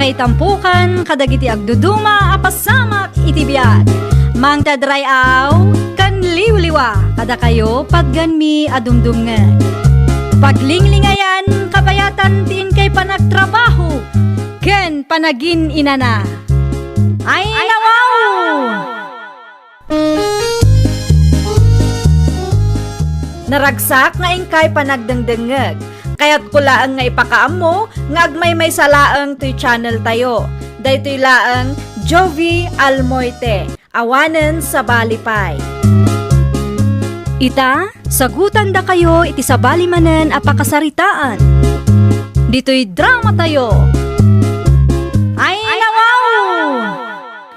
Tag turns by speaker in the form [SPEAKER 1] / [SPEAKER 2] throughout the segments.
[SPEAKER 1] may tampukan kadagiti agduduma apasamak iti biag. Mang tadrayaw kan liwliwa kada kayo pagganmi adumdumngan. Paglinglingayan kabayatan tiin kay panagtrabaho ken panagin inana. Ay nawaw! Naragsak nga ingkay panagdengdengeg. Kaya't kulaang nga ipakaam mo, nga agmay may salaang to'y channel tayo. Daytoy laang Jovi Almoite, awanen sa balipay. Ita, sagutan da kayo iti sa balimanen apakasaritaan. Dito'y drama tayo. Ay nawaw!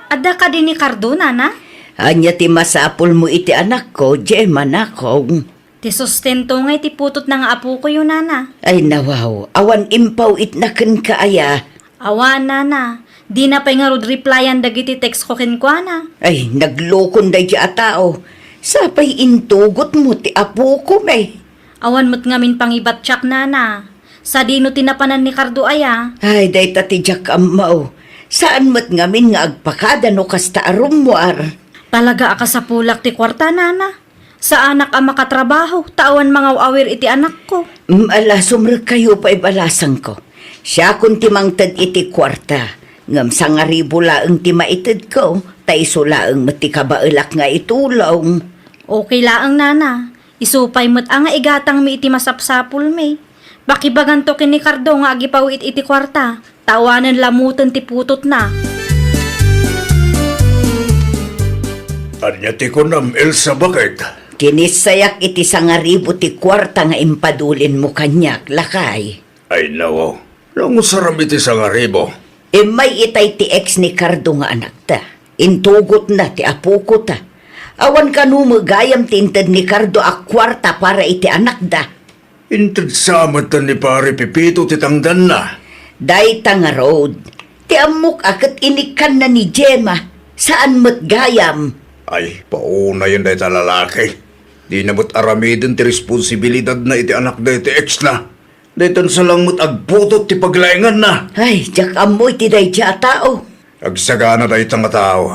[SPEAKER 1] Adda ka din ni Cardona na?
[SPEAKER 2] Anya ti masapul mo iti anak ko, Gemma nakong.
[SPEAKER 1] Ti sustento nga iti putot ng apo ko yun, nana.
[SPEAKER 2] Ay nawaw, awan impaw itnaken kaaya.
[SPEAKER 1] Awan, nana. Di na pa'y nga rod replyan dagiti text ko kinkwana.
[SPEAKER 2] Ay, naglokon day di atao. Sapay intugot mo ti apo ko may.
[SPEAKER 1] Awan mo't ngamin pangibat tsak, nana. Sa dino tinapanan ni Cardo aya.
[SPEAKER 2] Ay, day tatidyak amaw. Saan mo't ngamin nga agpakada no kasta arumwar?
[SPEAKER 1] Talaga aka sa pulak ti kwarta, nana. Sa anak ang makatrabaho, tawan mga awir iti anak ko.
[SPEAKER 2] Ala, sumrag kayo pa ibalasang ko. Siya kung timangtad iti kwarta. Ngam sangaribo laang timaitad ko. Taiso laang matikabailak nga itulong.
[SPEAKER 1] Okay laang, nana. Isupay mo't ang igatang mi iti masapsapul may. Bakibagan to kini Cardo nga agipawit iti kwarta. Tawanan lamutan ti putot na.
[SPEAKER 3] Anya ti ko nam, Elsa, bakit?
[SPEAKER 2] Kinisayak iti sangaribo ti kwarta nga impadulin mo kanyak, lakay.
[SPEAKER 3] Ay nawaw, nang sarap iti sangaribo.
[SPEAKER 2] E may itay ti ex ni Cardo nga anak ta. Intugot na ti apo ko ta. Awan ka numagayam tintad ni Cardo a kwarta para iti anak da.
[SPEAKER 3] Intad samatan ni pare Pipito ti tangdan na.
[SPEAKER 2] Day tanga road. Ti amok akat inikan na ni Gemma. Saan mo't gayam?
[SPEAKER 3] Ay, pauna yun day talalaki. Di na mo't aramidin ti responsibilidad na iti anak da iti ex na. Daytan sa lang mo't agputot ti paglaingan na.
[SPEAKER 2] Ay, jak amoy ti day tiya tao.
[SPEAKER 3] Agsagana day tanga tao.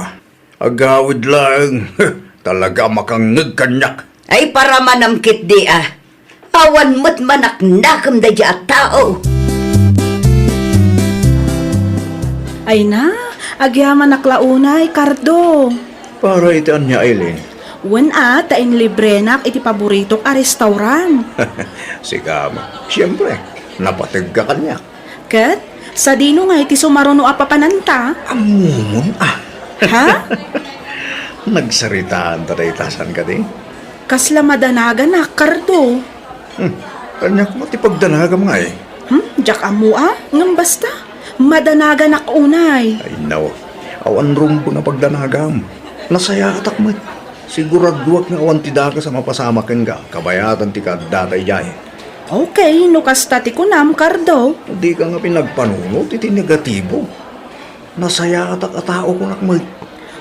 [SPEAKER 3] Agawid lang. Talaga makangag kanyak.
[SPEAKER 2] Ay, para manamkit di ah. Awan mo't manaknakam day tiya tao.
[SPEAKER 4] Ay na, agyaman naklaunay, Cardo.
[SPEAKER 3] Para itaan niya, Aileen.
[SPEAKER 4] Wen tain libre nak iti paboritok a restaurant.
[SPEAKER 3] Si Kama. Siyempre, napatag ka kanya.
[SPEAKER 4] Ket, sa dino nga iti sumaruno a papananta.
[SPEAKER 3] Amun
[SPEAKER 4] Ha?
[SPEAKER 3] Nagsaritaan taday tasan ka din.
[SPEAKER 4] Kasla madanagan na, Cardo.
[SPEAKER 3] Kanyak mo ti pagdanagam nga eh.
[SPEAKER 4] Jak amu ngam basta. Madanagan na kaunay.
[SPEAKER 3] Ay naw, awan rumbo na pagdanagam. Nasaya atak mo. Siguraduak nga awan ti daka sa mapasamakin ka. Kabayatan ti kadatay jay.
[SPEAKER 4] Okay, no kasta ti kunam, Cardo.
[SPEAKER 3] Di ka nga pinagpanunod, iti negatibo. Nasaya atak atao ko nakmay.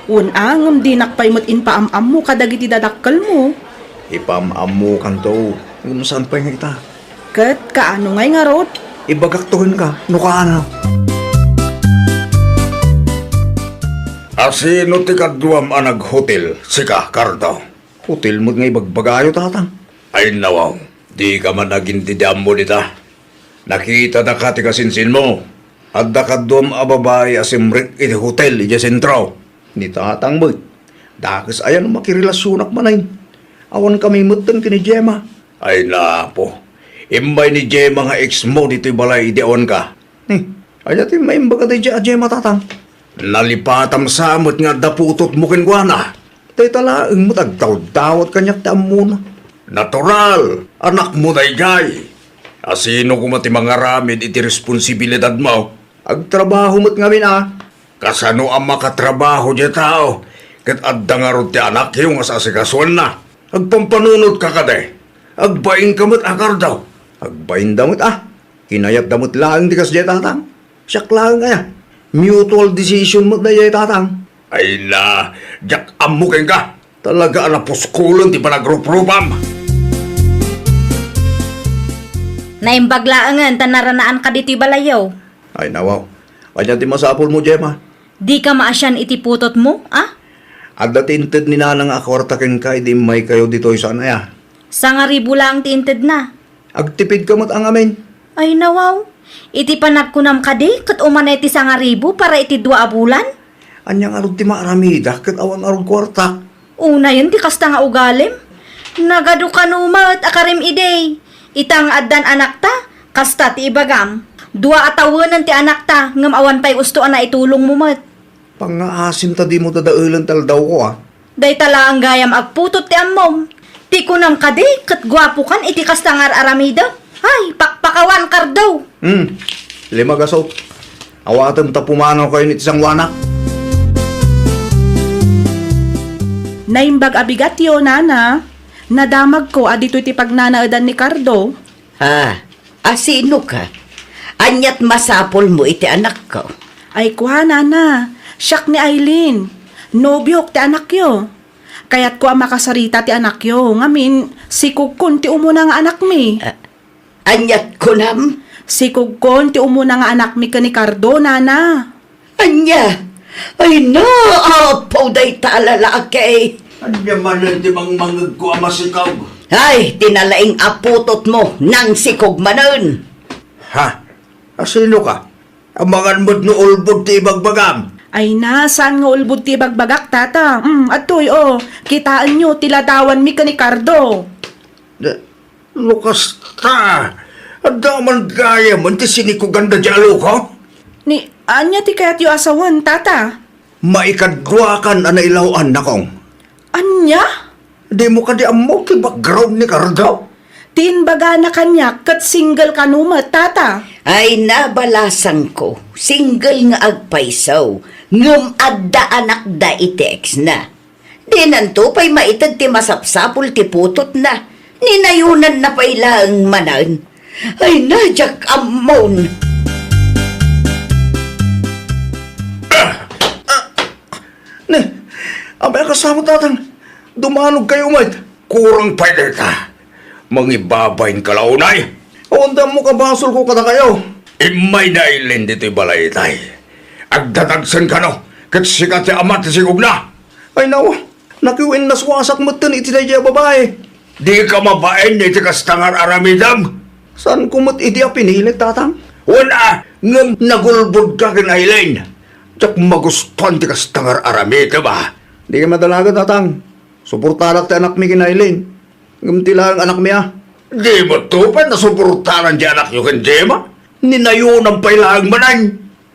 [SPEAKER 4] Wen ngam di nakpay mo't inpaamam mo kadagiti dadakkel mo.
[SPEAKER 3] Ipamamu kan to. Kung saan pa nga ita.
[SPEAKER 4] Ket, kaano ngay nga rod?
[SPEAKER 3] Ibagaktuhin ka, no ka na. Asino ti kaduam anag hotel, sika, Cardo. Hotel mo nga ibagbagayo, tatang. Ay nawaw, di ka man nagintidam mo nita. Nakita na ka ti kasinsin mo. At da kaduam ababay asimrik iti hotel, iti sentro. Ni tatang mo. Dakas ayan makirelasyonak manay. Awan kami mutang kini Gemma. Ay na po. Imbay ni Gemma nga ex mo dito'y balay ideon ka. Ay natin may imbaga tayo Gemma tatang. Nalipatam samot nga daputot mo kinkwana. Tay talaang mo tagtawd-tawat kanyak taam muna. Natural, anak mo day jay. Asino ko mati mga ramid iti responsibilidad mo. Agtrabaho mo't ngamin Kasano ang makatrabaho diya tao. Kat adda nga ron ti anak yung asasikason na. Agpampanunod ka kaday. Agbaing kamot akar daw. Agbaing damot Kinayat damot lang di kas diya tatang. Siyak lang kaya. Mutual decision mo na diya tatang. Ay na, jak amukin ka. Talaga na puskulon di pa nagruprupam.
[SPEAKER 1] Naimbaglaangan tanaranaan ka dito balayaw.
[SPEAKER 3] Ay nawaw, Kanya ti masapol mo, Gemma.
[SPEAKER 1] Di ka maasyan iti putot mo, ah?
[SPEAKER 3] At datinted ni nanang akwarta ken ka, di may kayo dito sa anaya.
[SPEAKER 1] Sangaribo lang tinted na.
[SPEAKER 3] Agtipid ka mat ang amin.
[SPEAKER 1] Ay nawaw, iti panagkunam ka di, kat umanay ti sangaribo para iti 2 bulan?
[SPEAKER 3] Anyang arod ti maaramida, kat awan arod kwarta.
[SPEAKER 1] Una yun, ti kasta nga ugalim. Nagadu kanumat, akarim idey. Itang addan anak ta, kasta ti ibagam. 2 atawanan ti anak ta, ngam awan pa'y usto na itulong mo mat.
[SPEAKER 3] Pangaasim ta di mo dadaulan taldaw ko
[SPEAKER 1] Day tala ang gayam agputot ti ammom. Ti kunam ka di, kat gwapo kan iti kasta nga aramida. Ay, pakpakawan kardaw.
[SPEAKER 3] Lima gaso. Awatam ta pumanaw kayo ni isang wanak.
[SPEAKER 4] Naimbag abigat yo, nana. Nadamag ko adito iti pagnanaadan ni Cardo.
[SPEAKER 2] Sino ka? Anyat masapol mo iti anak ko.
[SPEAKER 4] Ay kuha, nana. Siyak ni Aileen. Nobyok ti anak yo. Kaya't ko ang makasarita ti anak yo. Ngamin, si Kukun ti umuna nga anak mi.
[SPEAKER 2] Anyat ko nam?
[SPEAKER 4] Si Kukun ti umuna nga anak mi ka ni Cardo, nana.
[SPEAKER 2] Anya? Ay na, apaw day talalaki.
[SPEAKER 3] Anya man ti mangmangag ko amasikaw.
[SPEAKER 2] Ay, tinalaing aputot mo nang sikog manon.
[SPEAKER 3] Ha? Sino ka? Amangan mo't no ulbod ti ibagbagam.
[SPEAKER 4] Ay na, saan nga ulbod ti bagbagak, tata? Atoy, kitaan nyo, tiladawan mi ka ni Cardo.
[SPEAKER 3] Lukas ta. Adaman gaya mo ti sinikuganda di alo ko.
[SPEAKER 4] Ni, anya ti kayat yu asawan, tata?
[SPEAKER 3] Maikadwakan ana ilawan na kong.
[SPEAKER 4] Anya?
[SPEAKER 3] Di mo ka di amo ti background ni Cardo.
[SPEAKER 4] Tinbaga na kanya, kat single kanumat, tata.
[SPEAKER 2] Ay nabalasan ko, single nga agpaisaw, ngum adda anak da iti-ex na. Di nanto pa'y maitad ti masapsapul ti putot na, ninayunan na pa'y laang manan. Ay nadyak amon.
[SPEAKER 3] Ne, abay kasama tatang. Dumanog kayo mat. Kurang pwede ka. Mangibabayin kalaunay. Onda mo kabasol ko kada kayo. Imay na ilin dito'y balay tay. Agdatagsan ka no. Kat sikat ti amat ti sigog na. Ay nawa, nakiwin na suwasak mo ito iti na babae. Di ka mabain iti kastangar aramidam. Saan ko mat iti pinilit tatang? Wala, ngam nagulbod ka kinailain. Tsak magustuhan ti kastangar aramidam ba? Di ka madalaga tatang. Suportalak ti anak mi kinailain. Ngam tila ang anak mi Di mo tupan na suportalan di anak nyo kan Gemma? Ninayunan pa'y laang manan.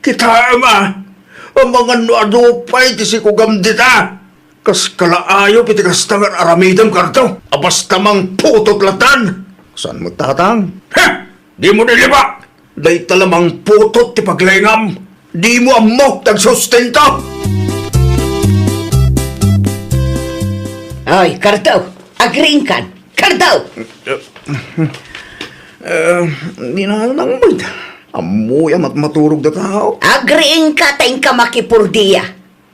[SPEAKER 3] Kita ang mga nuadupay ti si kugam dita. Kas kalaayo piti kastangar aramidam karto. Abas tamang putot latan. Saan mo tatang? Ha? Di mo niliba. Day talamang putot ti paglengam. Di mo amok tagsustento.
[SPEAKER 2] Ay, Cardo, agreeing kan. Cardo!
[SPEAKER 3] Di na nang mag. Amoy amat maturog da tao.
[SPEAKER 2] Agreeing ka tayong ka makipurdiya.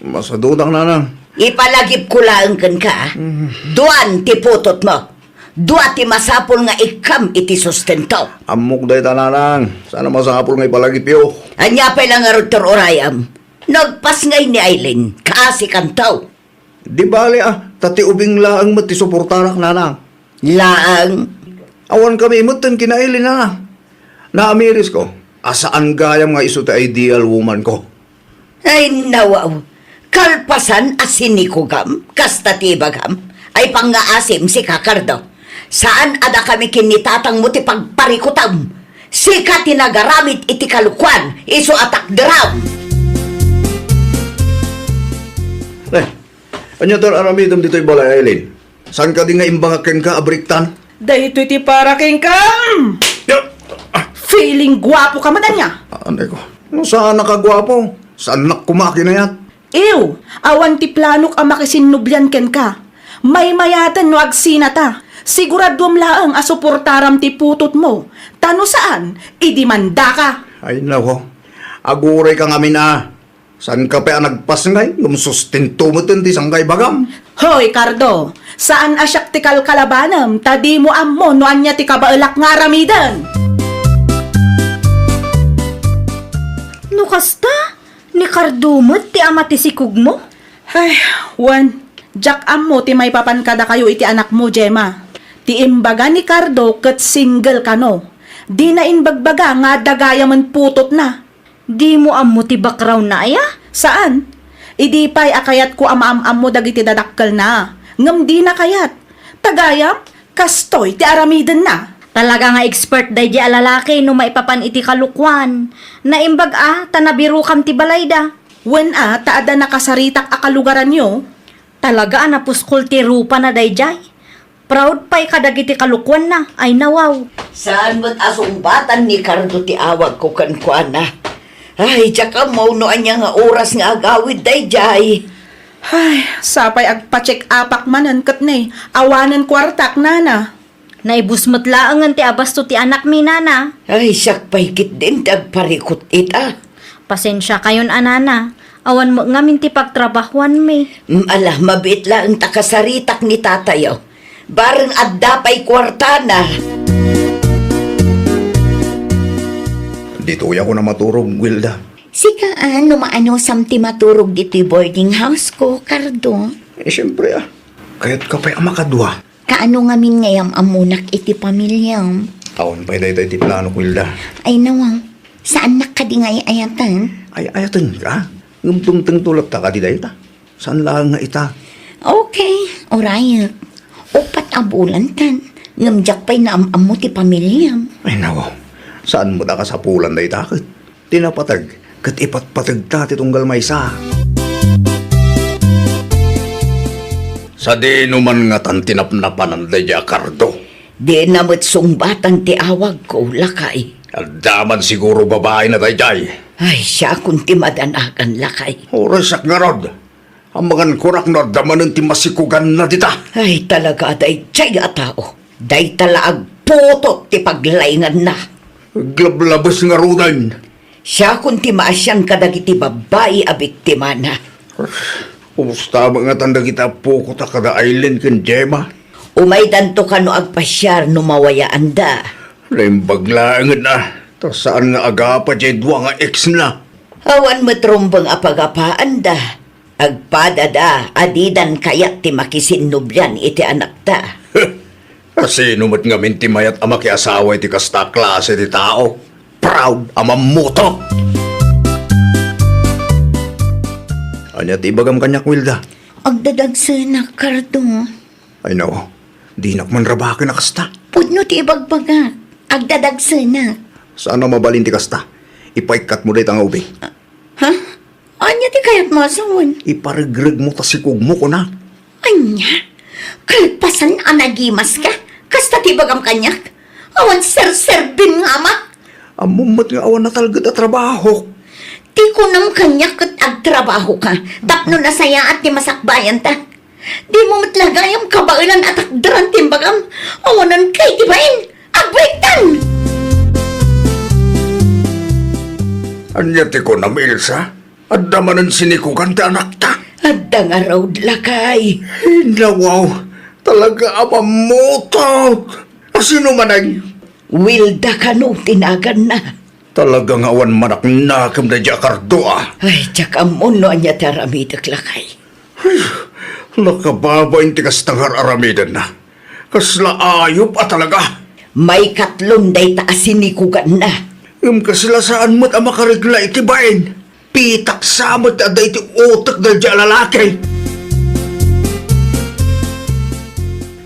[SPEAKER 3] Masadudang nanang.
[SPEAKER 2] Ipalagip ko laang kan ka. Duan ti putot mo. Dua ti masapol nga ikam iti sustento.
[SPEAKER 3] Amok day tananang. Sana masapol ngay palagi piyo.
[SPEAKER 2] Anya pa lang nga Dr. Orayam. Nagpas ngay ni Aileen. Kaasi kantaw.
[SPEAKER 3] Di bali tati ubing laang mati suportarak nanang.
[SPEAKER 2] Laang.
[SPEAKER 3] Awan kami imutan kinaili na. Naamiris ko. Asaan gayam nga iso ti ideal woman ko.
[SPEAKER 2] Ay nawaw. Kalpasan asin ni kugam. Kasta tibagam. Ay pangaasim si Kakardo. Saan ada kami kinitatang mo ti pagparikutam? Sika tinagaramit iti kalukwan. Iso atak deram.
[SPEAKER 3] Anya tar aramidam dito'y balay Aileen. Saan ka di nga imbagakin ka abriktan?
[SPEAKER 4] Dahito iti para keng kam. Feeling gwapo ka man niya.
[SPEAKER 3] Anay ko. No, saan nakagwapo? Saan nakumaki na yan?
[SPEAKER 4] Ew, awan ti planok ang makisinubyan ken ka. May mayatan no agsinata. Siguradom laang asuportaram ti putot mo. Tano saan? Idimanda ka.
[SPEAKER 3] Ay nako. Aguray ka ngamin Saan ka pa nagpasngay? Gumsustinto mo ti sanggay bagam.
[SPEAKER 4] Hoy, Cardo, saan asyak ti kalkalabanam? Tadi mo ammo no anya ti kabaelak nga ramidan.
[SPEAKER 1] No kasta, ni Kardumot ti ama ti sikug mo?
[SPEAKER 4] Ay, Juan, Jack mo ti may papankada kayo iti anak mo, Gemma. Ti imbaga ni Cardo ket single kano. Di na inbagbaga nga dagaya man putot na.
[SPEAKER 1] Di mo ammo ti background na aya?
[SPEAKER 4] Saan? Idi pa'y akayat ko am mo dagiti dadakkel na. Ngam di na kayat. Tagayam, kastoy ti aramiden na.
[SPEAKER 1] Talaga nga expert day di alalaki no maipapan iti kalukwan. Naimbag tanabiru kam ti balayda.
[SPEAKER 4] Wen taada nakasaritak akalugaran nyo.
[SPEAKER 1] Talaga napuskol ti rupa na day jay. Proud pa'y kadagiti kalukwan na, ay nawaw.
[SPEAKER 2] Saan mo't asumbatan ni Cardo ti awag ko kan kuana? Ay, tsaka maunoan niya nga oras nga agawid day jay.
[SPEAKER 4] Ay, sapay agpa-check apak manan ket ne. Awanan kwartak nana.
[SPEAKER 1] Naibusmot laangan ti abasto ti anak mi nana.
[SPEAKER 2] Ay, siyak paikit din tagparikot ita.
[SPEAKER 1] Pasensya kayon anana. Awan mo ngamin ti pagtrabahuan mi.
[SPEAKER 2] Ala, mabit lang takasaritak ni tatayo. Bareng adda pa'y kwarta na.
[SPEAKER 3] Dito ko na maturog, Wilda.
[SPEAKER 5] Sikaan, maano samti maturog dito'y boarding house ko, Cardo.
[SPEAKER 3] Siyempre Kaya't ka pa'y amakadwa.
[SPEAKER 5] Kaano nga min ngayam amunak iti pamilyam.
[SPEAKER 3] Awan pa'y day ti plano, Wilda.
[SPEAKER 5] Ay nawang, saan nakadingay ayatan?
[SPEAKER 3] Ay, ayatan ka? Ngumtungtang tulad ta ka di day ta. Saan lang nga ita?
[SPEAKER 5] Okay, orayat. Upat abulan tan. Ngamjak pa'y naamam mo ti pamilyam.
[SPEAKER 3] Ay, nawa. Saan mo ta ka sa pulan day takit? Tinapatag. Kat ipatpatag ta titunggal may sa. Sa di numan nga tan tinapnapan ang daya, Cardo.
[SPEAKER 2] Di namot sungbatan ti awag ko, lakay.
[SPEAKER 3] Daman siguro babae na dayjay.
[SPEAKER 2] Ay, siya kung ti madanagan, lakay.
[SPEAKER 3] Orasak nga rod. Ang mga kurak na damanan ti masikugan na dita.
[SPEAKER 2] Ay, talaga day jay a tao. Day talaag putot ti paglaingan na.
[SPEAKER 3] Glablabas nga rudan.
[SPEAKER 2] Siya kung ti maasyan kadagiti babae a biktima na.
[SPEAKER 3] Umusta mga tanda kita po ko ta kada island kan Gemma.
[SPEAKER 2] Umaydan to ka no agpasyar no mawayaan da.
[SPEAKER 3] Laimbaglaangan na. Ta saan nga agapa jay dua nga ex na.
[SPEAKER 2] Awan matrumbang apagapaan da. Agpadada, adidan kayat ti makisinubyan iti anak ta.
[SPEAKER 3] Kasi numat nga minti mayat ama ki asawa iti kasta klase ti tao. Proud amamuto. Anya ti bagam kanyak, Wilda.
[SPEAKER 5] Agdadagsana, Cardo.
[SPEAKER 3] Ay no, di nakman rabaki na kasta.
[SPEAKER 5] Pudno ti ibagbaga. Agdadagsana.
[SPEAKER 3] Saan na mabalin ti kasta? Ipaikat mo dito ang ubing.
[SPEAKER 5] Ha? Anya ti kayat masawan?
[SPEAKER 3] Iparigreg mo tasikog mo ko na.
[SPEAKER 5] Anya? Kalpasan anagimas ka? Kasta ti bagam kanyak? Awan ser-serbin nga ama?
[SPEAKER 3] Amumat nga awan na talaga at trabaho.
[SPEAKER 5] Ti ko nam kanyak at agtrabaho ka. Tapno na saya at ti masakbayan ta. Di mo matlagayam kabailan at akdaran timbagam. Awanan kay ti bain. Agbaitan!
[SPEAKER 3] Anya ti ko na Ilsa? At damanan sinikugan ti anak ta.
[SPEAKER 2] Adda nga raw lakay.
[SPEAKER 3] Nawaw, talaga amamuto. Sino manay?
[SPEAKER 2] Wilda ka no, tinagan na.
[SPEAKER 3] Talagang awan manak nakam na Jakardo
[SPEAKER 2] Ay, tsaka mo no anya taramidak lakay.
[SPEAKER 3] Nakababain ti kastangar aramidan na. Kasla ayop talaga.
[SPEAKER 2] May katlong day taasin ni kugan na.
[SPEAKER 3] Kasla saan mo't ang makarigla iti bain. Pitak samot at iti utak na dya lalaki.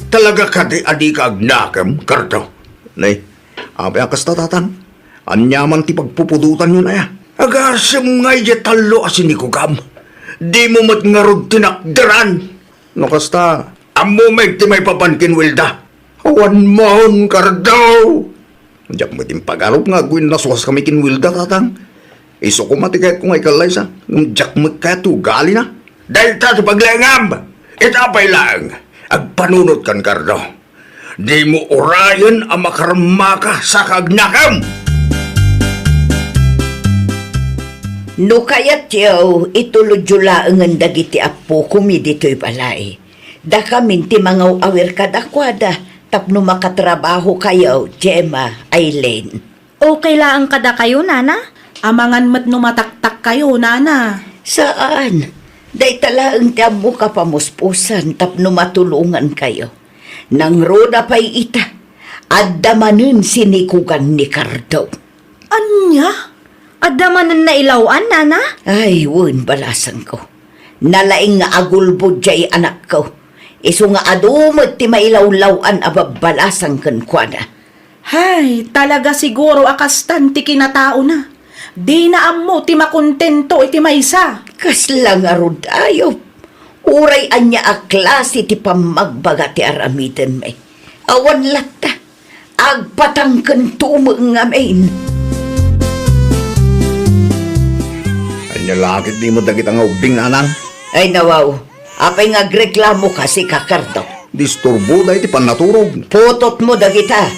[SPEAKER 3] Talaga ka di adi ka agnakam, Cardo. Nay, abe ang kasta tatang. Anyaman ti pagpupudutan yun aya. Agasam nga iya talo asin ni kugam. Di mo mat nga rod tinakdaran. No kasta, amumeg ti may papankin, Wilda. Awan mohon, Cardo. Diyak mo tin pagarop nga gawin naswas kami kin Wilda tatang. Iso ko matikayat kung ay kalay sa. Diyak mo kato gali na. Dahil ta sa paglangam. Itapay lang. Agpanunot kan, Cardo. Di mo orayan ang makarmaka sa kagnakam.
[SPEAKER 2] No kayat yaw, ituludjula ang dagiti apo kumi dito'y balay. Da kamin ti mga awir kadakwada, tapno makatrabaho kayo, Gemma, Aileen.
[SPEAKER 1] Okay lang kada kayo, nana?
[SPEAKER 4] Amangan mat numataktak kayo, nana.
[SPEAKER 2] Saan? Day talaang tiyam mo kapamuspusan tapno matulungan kayo. Nang roda pa'y ita, addamanin sinikugan ni Cardo.
[SPEAKER 4] Anya?
[SPEAKER 1] Adamanan na ilawan, nana?
[SPEAKER 2] Ay, wun balasan ko. Nalaing nga agulbod jay anak ko. Iso nga adumot ti mailawlawan ababalasan kan kwa na.
[SPEAKER 4] Hay, talaga siguro akastan ti kinatao na. Di na ammo ti makontento iti maysa.
[SPEAKER 2] Kaslang arod ayop. Uray anya a klase ti pamagbaga ti aramitan may. Awan lata. Agpatangken tumo nga main.
[SPEAKER 3] Anya lakit di mo dagit ang ubing, nanang.
[SPEAKER 2] Ay nawaw. Apay nga agreklamo kasi kakardo.
[SPEAKER 3] Disturbo da iti panaturog.
[SPEAKER 2] Putot mo dagita.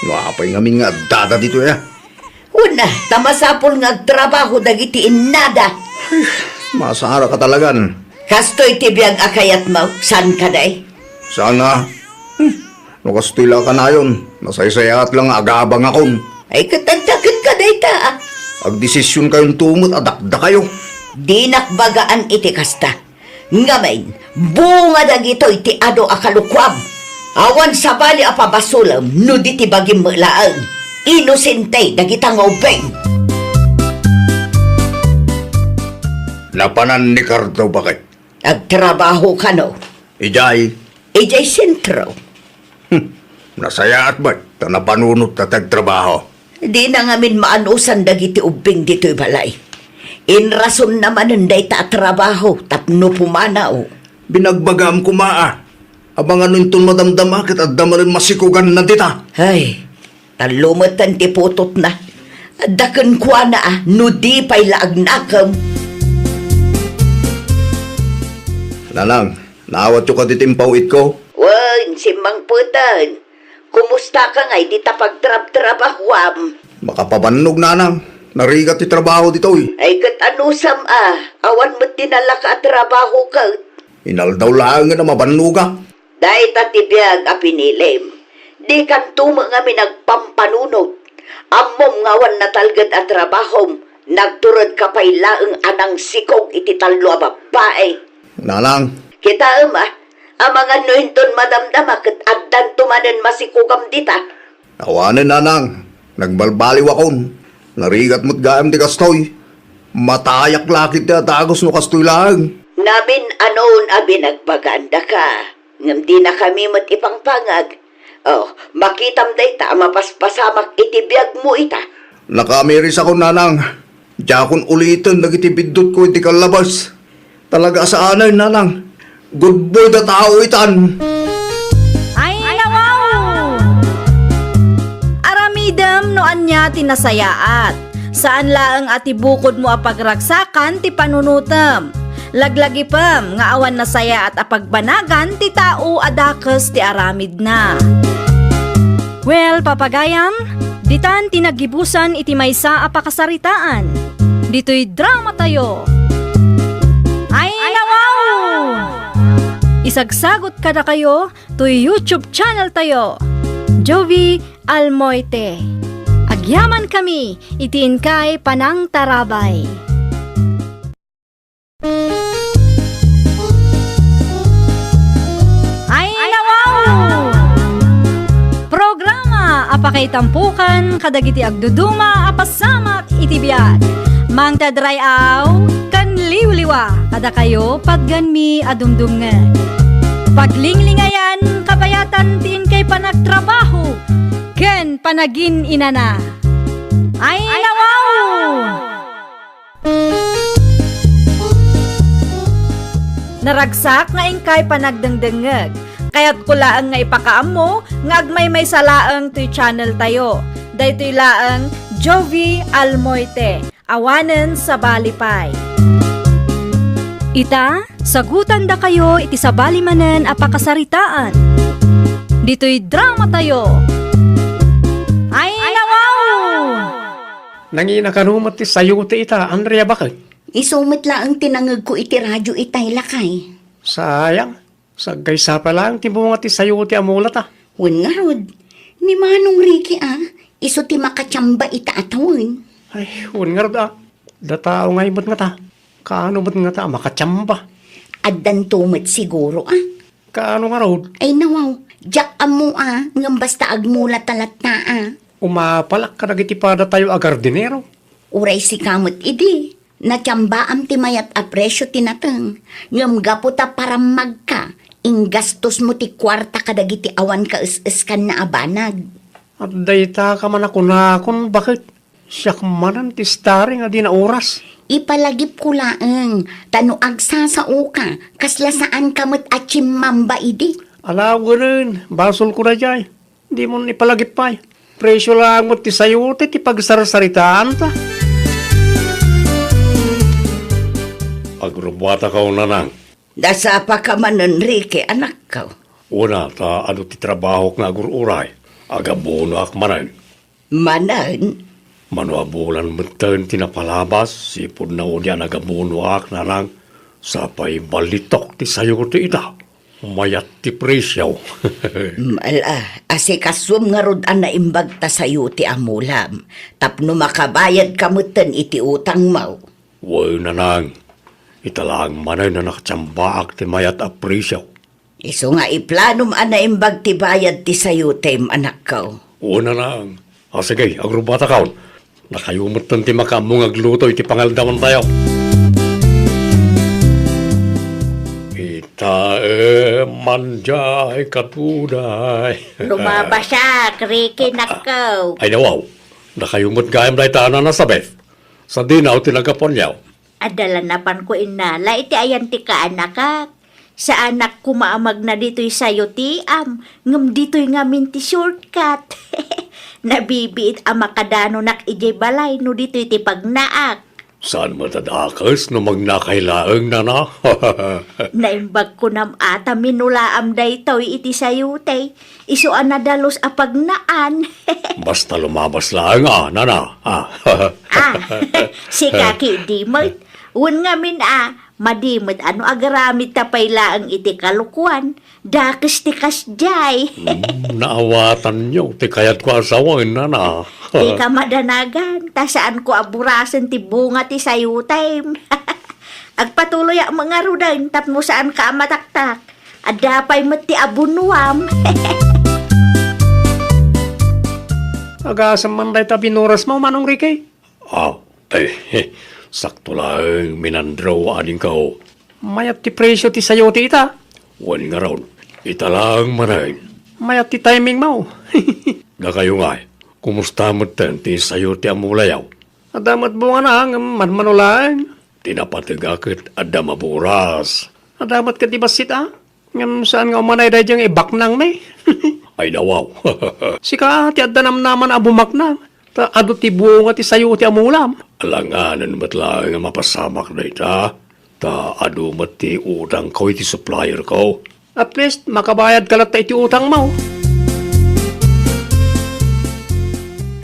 [SPEAKER 3] Napay ngamin nga dada dito ya.
[SPEAKER 2] Una, tamasapol nga agtrabaho dagiti innada.
[SPEAKER 3] Masara ka talagan.
[SPEAKER 2] Kastoy ti biyag akayat mo. San ka day?
[SPEAKER 3] Saan nga? Nakastila ka na yun. Nasaysayat lang agabang akon.
[SPEAKER 2] Ay katagdagan ka day ta.
[SPEAKER 3] Agdesisyon kayong tumot adakda kayo.
[SPEAKER 2] Di nakbagaan iti kasta. Ngamain, bunga dagito iti ado akalukwam. Awan sabali apabasulam, no di ti bagim laang. Inosente dagitang ubeng.
[SPEAKER 3] Napanan ni Cardo bakit?
[SPEAKER 2] Agtrabaho ka no.
[SPEAKER 3] Ijay,
[SPEAKER 2] Ijay sentro.
[SPEAKER 3] nasayaat ba't? Napanunot na tagtrabaho.
[SPEAKER 2] Di na ngamin maanusan dagiti ubeng dito'y balay. Inrason naman nanday ta trabaho tapno pumanaw.
[SPEAKER 3] Binagbagam ko maa. Abang ano yung madamdam akit at damarin masikugan na dita.
[SPEAKER 2] Ay, talumatan ti putot na. Dakan kwa na no di pa'y laagnakam.
[SPEAKER 3] Nanang, naawat yung kaditimpaw it ko.
[SPEAKER 2] Wan, si Mang Putan. Kumusta ka ngay di ta pagtrab-trabahwam?
[SPEAKER 3] Makapabannog, nanang. Narigat ti trabaho dito eh.
[SPEAKER 2] Ay kat anusam awan mo tinala ka trabaho ka.
[SPEAKER 3] Inaldaw lang nga na mabannuga.
[SPEAKER 2] Dahil tatibiyag a pinilim. Di kan tumo nga mi nagpampanunot. Amom ngawan na talgad a trabahom. Nagturod ka pa'y laeng anang sikog iti talo a babae.
[SPEAKER 3] Nanang,
[SPEAKER 2] Kita ang mga nuhinton madamdama kat addan tumanen masikugam dita.
[SPEAKER 3] awanin nanang. Nagbalbaliw akon. Narigat mo't gaam di kastoy. Matayak lakit na tagos no kastoy lang.
[SPEAKER 2] Namin anon abi nagpaganda ka. Ngam di na kami mat ipangpangag. Oh, makitam day ta mapaspasamak itibiyag mo ita.
[SPEAKER 3] Nakamiris ako nanang. Diakon ulitin nagitibidot ko iti kalabas. Talaga sa anay nanang. Good boy na tao itan.
[SPEAKER 1] Ay, nawaw! Aramidam no anya tinasayaat. Saan laang ati bukod mo apagragsakan ti panunutam. Laglagi pam nga awan na saya at apagbanagan ti tao adakes ti aramid na. Well, papagayam, ditan tinagibusan iti maysa apakasaritaan. Dito'y drama tayo. Ay, nawaw! Isagsagot kada kayo to YouTube channel tayo. Jovi Almoite. Agyaman kami, itiin kay Panang Tarabay. Ay, nawaw! Programa apakay tampukan kadagiti agduduma apasamak itibiyag. Mang tadray aw kan liwliwa kada kayo pagganmi adumdumngan. Paglinglingayan kabayatan tiin kay panagtrabaho ken panagin inana. Ay, nawaw! Naragsak nga ingkay panagdengdengeg. Kaya't kulaang nga ipakaam mo, nga agmay may salaang to'y channel tayo. Daytoy laang Jovi Almoite, awanen sa balipay. Ita, sagutan da kayo iti sa balimanen apakasaritaan. Dito'y drama tayo. Ay, nawaw!
[SPEAKER 6] Nangina kanumat ti sayo ti ita, Andrea bakit?
[SPEAKER 5] Isumit lang ang tinangag ko iti radyo itay lakay.
[SPEAKER 6] Sayang, sagkaysa pa lang ti bunga ti sayo ti amulat ah.
[SPEAKER 5] Wen nga rod, ni Manong Ricky iso ti makatsamba ita atawin.
[SPEAKER 6] Ay, huwag nga rod Datao nga imot nga ta. Kaano mo't nga ta, makachamba.
[SPEAKER 5] Addan tumit siguro
[SPEAKER 6] Kaano nga rod,
[SPEAKER 5] Ay nawaw, jak amo ngam basta agmula talat na
[SPEAKER 6] umapalak ka nagitipada tayo agardinero.
[SPEAKER 5] Uray si kamot idi. Natyamba am timayat a presyo tinateng. Ngam gaputa para magka. Inggastos mo ti kwarta kadagiti awan ka is-iskan na abanag.
[SPEAKER 6] At dayta ka man ako na kung bakit siyak manan ti stari nga di na oras.
[SPEAKER 5] Ipalagip ko laeng. Tano agsasao ka. Kasla saan kamot at chimmamba idi.
[SPEAKER 6] Alaw ganun, basol ko na dyan. Di mo ipalagip pa. Presyo lang mo ti sayote, ti pagsarsaritaan ta. Agrobata ka nanang.
[SPEAKER 2] Dasa pa ka man, Enrique, anak ka.
[SPEAKER 6] Una, ta ano ti trabaho nga agururay. Agabono ak manan.
[SPEAKER 2] Manan,
[SPEAKER 6] Manuabulan meten tinapalabas, sipod na o diyan agabono ak na lang. Sapay balitok ti sayote ita. Mayat ti presyaw.
[SPEAKER 2] mala, asikaswam nga rod na imbag ta sayo ti amulam. Tapno makabayad kamutan iti utang mo.
[SPEAKER 6] Way nanang. Italang manay na nakatsambaak ti mayat a presyaw.
[SPEAKER 2] Iso nga iplanom na imbag ti bayad ti sayo tem anak ko.
[SPEAKER 6] Una lang. Sige, agrobata kaon. Nakayumot ti makamong agluto iti pangaldaman tayo. Ita manjay katunay.
[SPEAKER 5] Lumaba siya, Ricky nakaw.
[SPEAKER 6] Ay nawaw. Nakayumot gayam na itana na sa Beth. Sa dinaw tinagapon niyaw.
[SPEAKER 5] Adalanapan ko inala, iti ayan ti kaanakak. Sa anak ko maamag na dito'y sayo ti ngam dito'y ngamin ti shortcut. Nabibiit ang makadano nak ijay balay no dito'y ti pagnaak.
[SPEAKER 6] Saan matadakas no magnakailaang na na?
[SPEAKER 5] Naimbag ko nam ata minulaam daytoy iti sayutay. Isuan na dalos a pagnaan.
[SPEAKER 6] Basta lumabas lang nana.
[SPEAKER 5] Si kaki dimot. Un ngamin madimot ano agaramit tapay laang iti kalukuan. Dakis ti kasjay.
[SPEAKER 6] Naawatan niyo. Ti kayat ko asawain nana.
[SPEAKER 5] Di ka madanagan. Ta saan ko aburasan ti bunga ti sayutay. Agpatuloy ang mga rudan tapno saan ka mataktak. Adapay mo ti abunuam.
[SPEAKER 6] Agasam man day ta binuras mo, Manong Ricky? Sakto lang minandraw aning kao. Mayat ti presyo ti sayo ti ita. Wan nga raw, ita lang manay. Mayat ti timing mo. Gakayo nga, kumusta mo ten ti sayo ti amulayaw? Adamat mo nga na, manmanulaan. Tinapatigakit adda maburas. Adamat ka ti basit Ngam saan nga umanay day diyang ibaknang may. Ay nawaw. Sika ti adda naman abumaknang. Ta ado ti bunga ti sayo ti amulam. Alanganan ba't lang nga mapasamak na ita? Ta ado mat ti utang ko iti supplier ko. At least makabayad ka lang ta iti utang mo.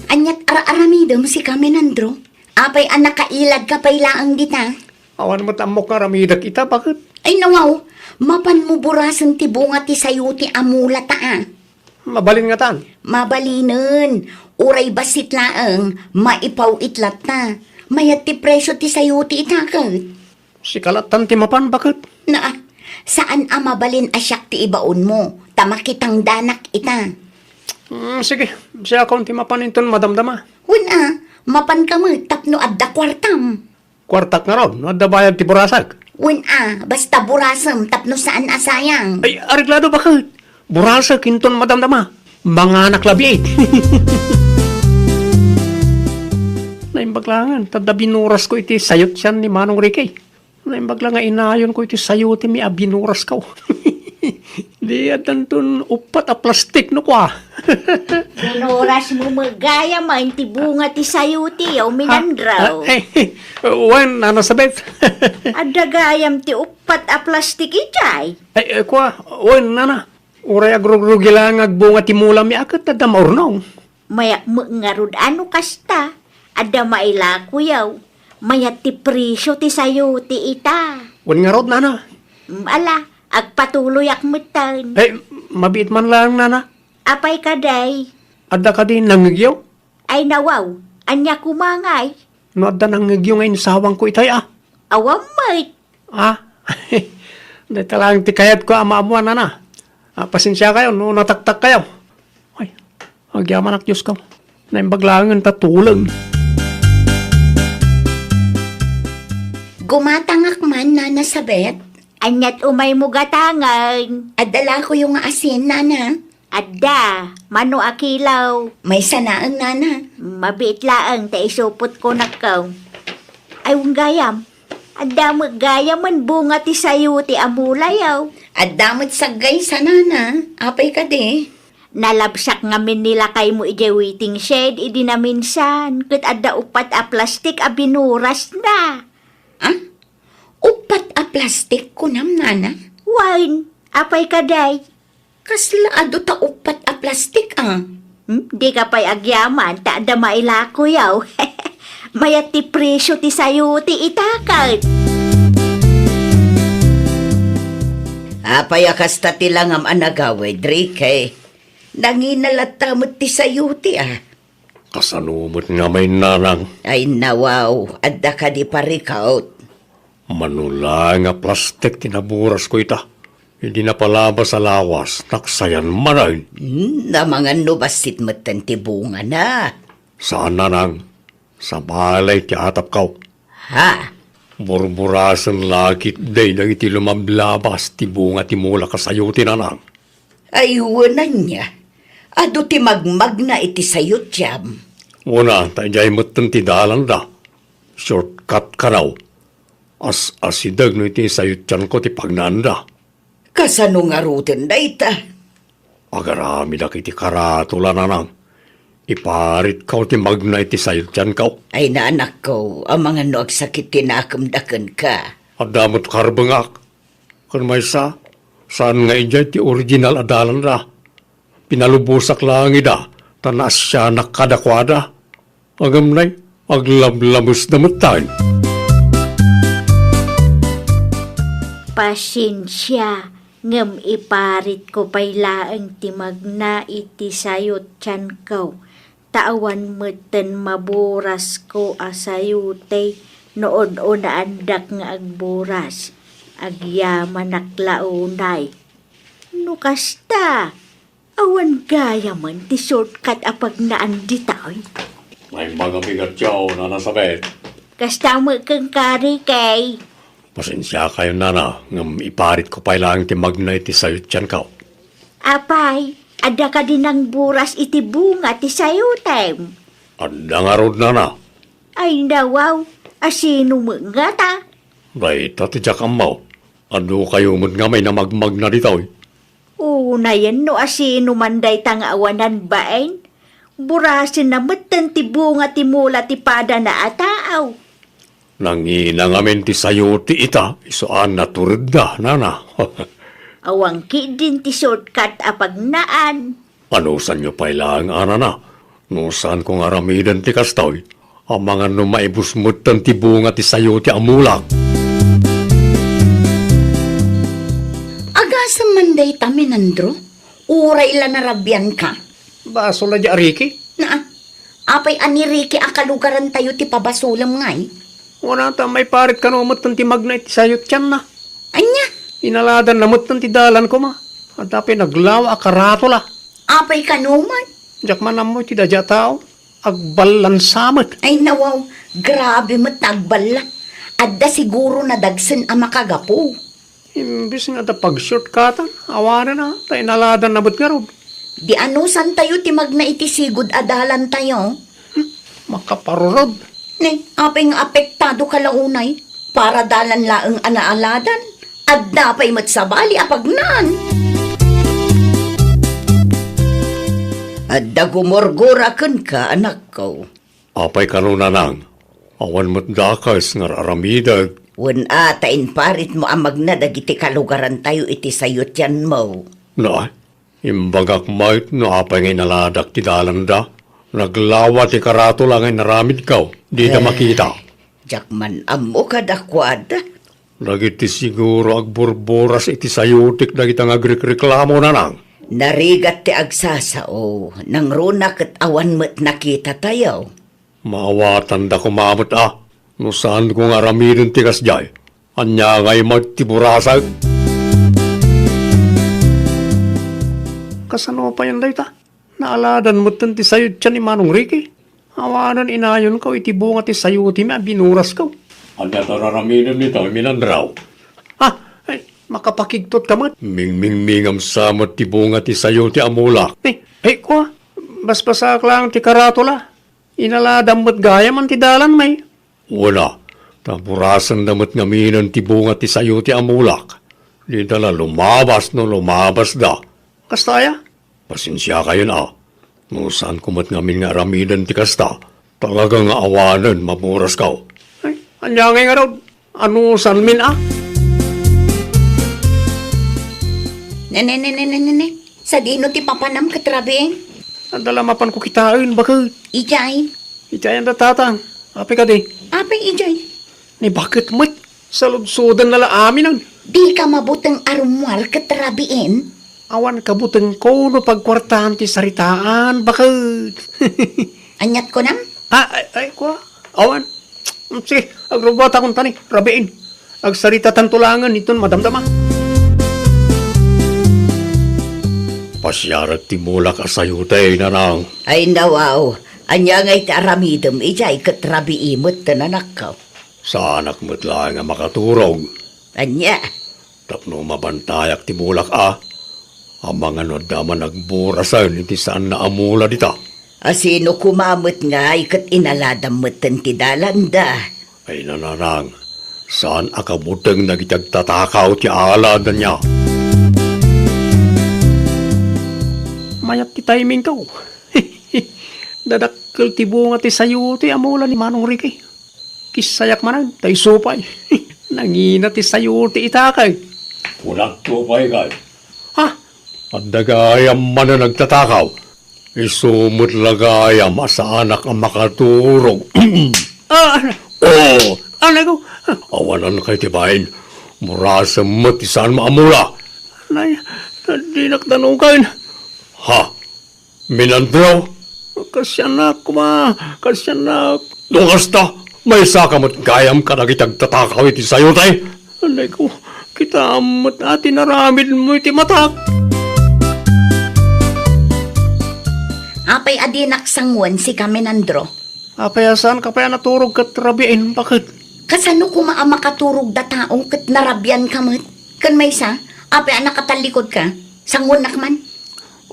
[SPEAKER 5] Anyat ara-aramidom si Kaminandro. Apay anak kailag ka pay laang dita.
[SPEAKER 6] Awan mo tamok nga ramidak ita, bakit?
[SPEAKER 5] Ay nawaw, mapan mo burasan ti bunga ti sayo ti amula ta
[SPEAKER 6] Mabalin nga tan.
[SPEAKER 5] Mabalinen. Uray basit laang, maipaw itlat na. Mayat ti presyo ti sayo ti itakat.
[SPEAKER 6] Si kalatan ti mapan, bakit?
[SPEAKER 5] Na, saan mabalin asyak ti ibaon mo? Tamakitang danak ita.
[SPEAKER 6] Sige, siya akong ti mapaninton madamdama.
[SPEAKER 5] Wala, mapan ka mo, tapno adda kwartam.
[SPEAKER 6] Kwartak na ron, adda bayad ti burasag.
[SPEAKER 5] Wala, basta burasam, tapno saan asayang.
[SPEAKER 6] Ay, ariglado bakit? Burasag kinton madamdama. Mga anak labi Naimbaglangan, tada binuras ko iti sayot siyan ni Manong Ricky. Naimbaglangan inayon ko iti sayot mi binuras ko. Di adan upat a plastik no kwa.
[SPEAKER 5] Binuras mo magaya man ti bunga ti sayo ti yaw minandraw.
[SPEAKER 6] Wan, nasabit.
[SPEAKER 5] Adda gayam ti upat a plastik ijay.
[SPEAKER 6] Ay, kwa, wan, nana. Uray agrugrugi lang agbunga ti mula mi akat tada maurnong.
[SPEAKER 5] Maya ngarud ano kasta. Adda maila kuyaw. Maya ti presyo ti sayo ti ita.
[SPEAKER 6] Wan nga rod, nana.
[SPEAKER 5] Ala, agpatuloy akmutan.
[SPEAKER 6] Mabiit man lang, nana.
[SPEAKER 5] Apay kaday.
[SPEAKER 6] Adda ka din nangigyaw.
[SPEAKER 5] Ay nawaw, Anya kumangay.
[SPEAKER 6] No, adda nang yung ngayon sawang ko itay
[SPEAKER 5] Awam may.
[SPEAKER 6] Dahil talang tikayat ko amaamuan na. Pasensya kayo, no, nataktak kayo. Ay, agyaman ak Diyos ka. Naimbaglangan tatulang.
[SPEAKER 5] Gumatangak man, Nana Sabet. Anyat umay mo gatangan. Adala ko yung asin, Nana. Adda, mano akilaw. May sanaang, Nana. Mabit laang, taisupot ko na kaw. Ay, gayam. Adda gayam man bunga ti sayo ti amulayaw. Adda sagay sa Nana. Apay ka di. Nalabsak ngamin nila kay mo ije waiting shed, idi na minsan. Kat adda upat a plastik a binuras na. Ah? Upat a plastik ko nam, Nana? Wine, apay ka day. Kasla ado ta upat a plastik Di ka pa'y agyaman, ta da mailako yaw. Mayat ti presyo ti sayo ti itakat.
[SPEAKER 2] Apay akasta tilang am anagawid, Drake. Nanginalatamot ti sayuti
[SPEAKER 6] Kasanumot nga may nanang.
[SPEAKER 2] Ay nawaw, adda ka di parikaot.
[SPEAKER 6] Manula nga plastik tinaburas ko ita. Hindi na palabas sa lawas. Naksayan manayin.
[SPEAKER 2] Na mga nubasit matan ti bunga na.
[SPEAKER 6] Saan nanang? Sa balay ti atap kaw.
[SPEAKER 2] Ha?
[SPEAKER 6] Burburasan lakit day nang iti lumablabas ti bunga ti mula kasayo ti nanang.
[SPEAKER 2] Ay wanan niya. Ado ti magmag na iti sayot jam.
[SPEAKER 6] Una, tayo matan ti dalan da. Shortcut ka raw. Asidag no iti sayot tiyan ko ti pagnanda.
[SPEAKER 2] Kasano nga rutin da ita?
[SPEAKER 6] Agarami da kiti karatula nanang. Iparit kaw ti magna iti sayot tiyan kaw.
[SPEAKER 2] Ay naanak ko, ang mga noag sakit tinakamdakan ka.
[SPEAKER 6] Adamot karbangak. Kan may saan nga ijay ti original adalan da. Pinalubusak lang ida, tanas siya nakadakwada. Agam na'y, aglablabos na matayin.
[SPEAKER 5] Pasensya, ngem iparit ko pa'y laang timagna iti sayot tiyan kaw. Tawan meten maburas ko asayute noon o naandak nga agburas. Agyaman naklaunay. Nukasta, awan gaya man ti shortcut apag naan ditaw.
[SPEAKER 6] May mga bigat yaw na nasabit.
[SPEAKER 5] Kasta mo kang kari kay.
[SPEAKER 6] Pasensya kayo nana, ngam iparit ko pa lang ti magna iti sayot tiyan kaw.
[SPEAKER 5] Apay, ada ka din ang buras iti bunga ti sayutem.
[SPEAKER 6] Adda nga rod nana.
[SPEAKER 5] Ay nawaw, asino mo nga ta?
[SPEAKER 6] Right, ati jak amaw. Ado kayo mo't nga may namagmag na ditaw.
[SPEAKER 5] Una yan no asino manday tang awanan baen. Burasin na matan ti bunga ti mula ti pada na ataaw.
[SPEAKER 6] Nangina ngamin ti sayo ti ita, isoan na turod da, nana.
[SPEAKER 5] Awangki din ti shortcut apag naan.
[SPEAKER 6] Anusan nyo pa ilang anana? Nusan kong aramidan ti kastoy? Ang mga numaibusmutan ti bunga ti sayo ti amulak.
[SPEAKER 5] Agasam manday tamin, Andro. Uray la narabyan ka.
[SPEAKER 6] Baso la di ariki?
[SPEAKER 5] Na, apay ani Ricky akalugaran tayo ti pabasulam ngay.
[SPEAKER 6] Wala ta may parit ka numot ti magna iti sayo tiyan na.
[SPEAKER 5] Anya,
[SPEAKER 6] Inaladan namot ti dalan ko ma. At tapay naglawa akarato la.
[SPEAKER 5] apay ka naman.
[SPEAKER 6] Diyak man mo ti dadya tao. Agbalan samot.
[SPEAKER 5] Ay nawaw, grabe matagbala. Adda siguro na dagsan ang makagapo.
[SPEAKER 6] Imbis nga ta pag-shortcutan, awanan na, tayo naladan na ba't nga rob.
[SPEAKER 5] Di anusan tayo ti magna iti sigud adalan tayo.
[SPEAKER 6] Makaparurod.
[SPEAKER 5] Ne, apay nga apektado ka launay. Para dalan laeng anaaladan. Adda pa'y matsabali apagnan.
[SPEAKER 2] Adda gumorgurakan ka, anak ko.
[SPEAKER 6] Apay kanuna nang, awan mo't dakas nga aramidag.
[SPEAKER 2] Wan atain parit mo ang magnadagiti kalugaran tayo iti sayot yan mo.
[SPEAKER 6] Na, imbagak mait no apay ngay naladak ti dalan da. Naglawa ti karato lang ay naramid kaw, di na makita.
[SPEAKER 2] Jakman amo kadakwada.
[SPEAKER 6] Nagiti siguro agburburas iti sayutik na kitang agrekreklamo na nang.
[SPEAKER 2] Narigat ti agsasao, nang runak at awan mo't nakita tayo.
[SPEAKER 6] Maawatan da kumamot no saan ko nga ramidin tikas jay. Anya ngay magtiburasag. Kasano pa yan dayta? Naaladan mo ti sayot siya ni Manong Ricky. Awanan inayon ko itibunga ti sayot mi binuras ko. Anya tararaminan nito minandraw. Ay, makapakigtot ka man. Mingmingmingam samot ti bunga ti sayot ti amulak. Ko, basbasak lang ti karatula. Inaladam mo't gaya man ti dalan may. Wala. Tapurasan damot ngaminan ti bunga ti sayo ti amulak. Di dala lumabas no lumabas da. Kastaya? Pasensya kayo na. Nusan kumat ngamin nga ramidan ti kasta. Talagang awanan mamuras ka. Ay, anyangay nga raw. Ano san min
[SPEAKER 5] Nene. Sa dino ti papanam katrabi.
[SPEAKER 6] Andala mapan ko kitain bakit?
[SPEAKER 5] Ijay.
[SPEAKER 6] Itayan da tatang. Api ka di.
[SPEAKER 5] Apay ijay.
[SPEAKER 6] Ni bakit mo't? Sa lubsudan nala amin ang.
[SPEAKER 5] Di ka mabutang arumwal katrabiin.
[SPEAKER 6] Awan kabuteng ko no pagkwartahan ti saritaan. Bakit?
[SPEAKER 5] Anyat ko nam?
[SPEAKER 6] Ay, ko. Awan. Sige, agrobata kong tani. Rabiin. Agsarita tantulangan iton madamdama. Pasyarat ti mulak asayutay na nang.
[SPEAKER 2] Ay nawaw, anya ngay taramidam ijay katrabi imot tananak ka.
[SPEAKER 6] Sa anak mo't lang nga makaturog.
[SPEAKER 2] Anya,
[SPEAKER 6] Tapno mabantayak ti mulak Ang mga nadaman nagburasan iti saan na amula dita.
[SPEAKER 2] asino kumamot nga ikat inaladam mo't ti dalanda.
[SPEAKER 6] Ay nananang. Saan akabuteng nagitagtatakaw ti alad na niya. Mayat ti timing ko. Dadakkel ti bunga ti sayo ti amula ni Manong Ricky. Kisayak manan, tay supay. Nangina ti sayo ti itakay. Walang supay kay. At dagayam man na nagtatakaw. Isumot lagayam asa anak ang makaturog. Ko. Awanan kay tibahin. Murasa mati saan maamula. Nay, di naktanukan. Minandraw. Kasyanak Dungas ta. May sakamot gayam ka nagitagtatakaw iti sayo tay. Anay ko, kita amot ati naramid mo iti matak.
[SPEAKER 5] Apay adinak sangwan si Kaminandro.
[SPEAKER 6] Apayasan ka pa naturog kat rabiin. Bakit?
[SPEAKER 5] Kasano kuma makaturog da taong kat narabyan kamot? Kan may sa, apay anak katalikod ka. Sangwan nakman.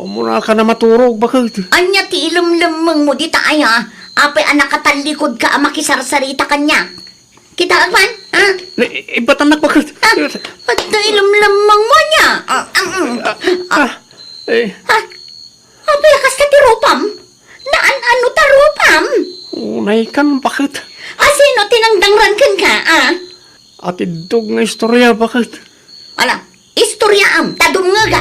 [SPEAKER 6] Umuna ka na maturog. Bakit?
[SPEAKER 5] Anya ti ilumlumang mo di taaya. Apay anak katalikod ka makisarsarita kanya. Kita agman, ha?
[SPEAKER 6] Iba't anak bakit?
[SPEAKER 5] At ilumlumang mo niya. Apay akas ka ti rupam. Naan-ano ta rupam?
[SPEAKER 6] Unay kan bakit?
[SPEAKER 5] Sino tinangdangran kan ka,
[SPEAKER 6] Atidog nga istorya bakit?
[SPEAKER 5] Ala, istoryaam, tadungaga.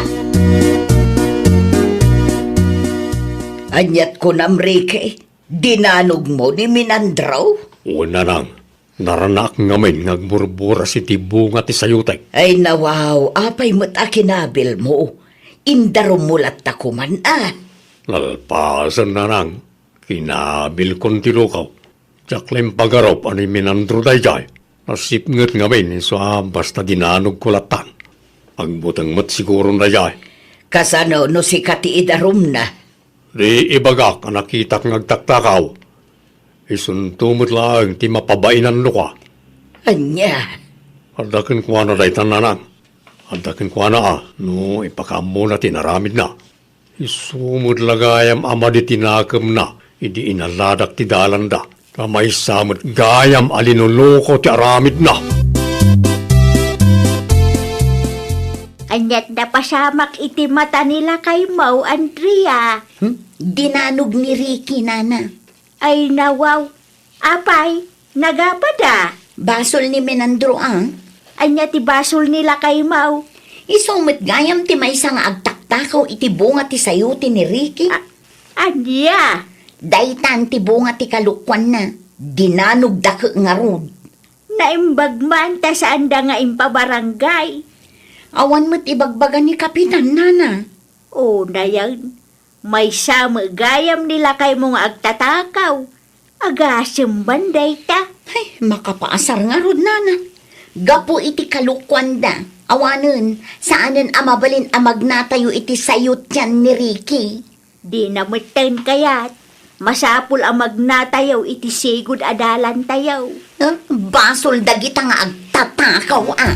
[SPEAKER 2] Anyat ko namrike, dinanog mo ni Minandraw?
[SPEAKER 6] Una nang, naranak ngamin ngagburbura si tibunga ti sayutay.
[SPEAKER 2] Ay nawaw, apay mo't akinabil mo. Indarom mulat ta kuman
[SPEAKER 6] Lalpasan na nang, kinabil kon tilukaw. Jaklem pagarop ani Minandro dayjay. Nasipnget ngamin so basta dinanog kulatan. Pagbutang mat siguro dayjay.
[SPEAKER 2] Kasano no si kati idarom na.
[SPEAKER 6] Di ibagak ang nakitak ngagtaktakaw. Isuntumot lang ti mapabainan no ka.
[SPEAKER 2] Anya,
[SPEAKER 6] Adakin ko na day tananang. Adakin ko na no ipakamo na tinaramid na. Isumod lagayam ama di tinakam na. Idi inaladak ti dalanda. Kamay samot gayam alinuloko ti aramid na.
[SPEAKER 7] Anyat na pasamak iti mata nila kay Mau, Andrea.
[SPEAKER 5] Dinanog ni Ricky, nana.
[SPEAKER 7] Ay nawaw. Apay, nagapada.
[SPEAKER 5] Basol ni Minandro,
[SPEAKER 7] Anya ti basol nila kay Mau.
[SPEAKER 5] Isumit gayam ti may nga agtaktakaw iti bunga ti sayuti ni Ricky.
[SPEAKER 7] Anya?
[SPEAKER 5] Daytan ti bunga ti kalukwan na. Dinanog dako nga rod.
[SPEAKER 7] Naimbag man ta saan da nga impabarangay.
[SPEAKER 5] Awan mo't ibagbagan ni Kapitan, nana.
[SPEAKER 7] O na yan. May sama gayam nila kay mong agtatakaw. Agasem banday ta.
[SPEAKER 5] Ay, makapaasar nga rod nana. Gapo iti kalukwanda. Awanen, saanen amabalin amagnatayo iti sayot yan ni Ricky.
[SPEAKER 7] Di namatan kayat. Masapul ang magnatayaw iti sigud adalan tayaw.
[SPEAKER 5] Basol dagita nga agtatakaw ah.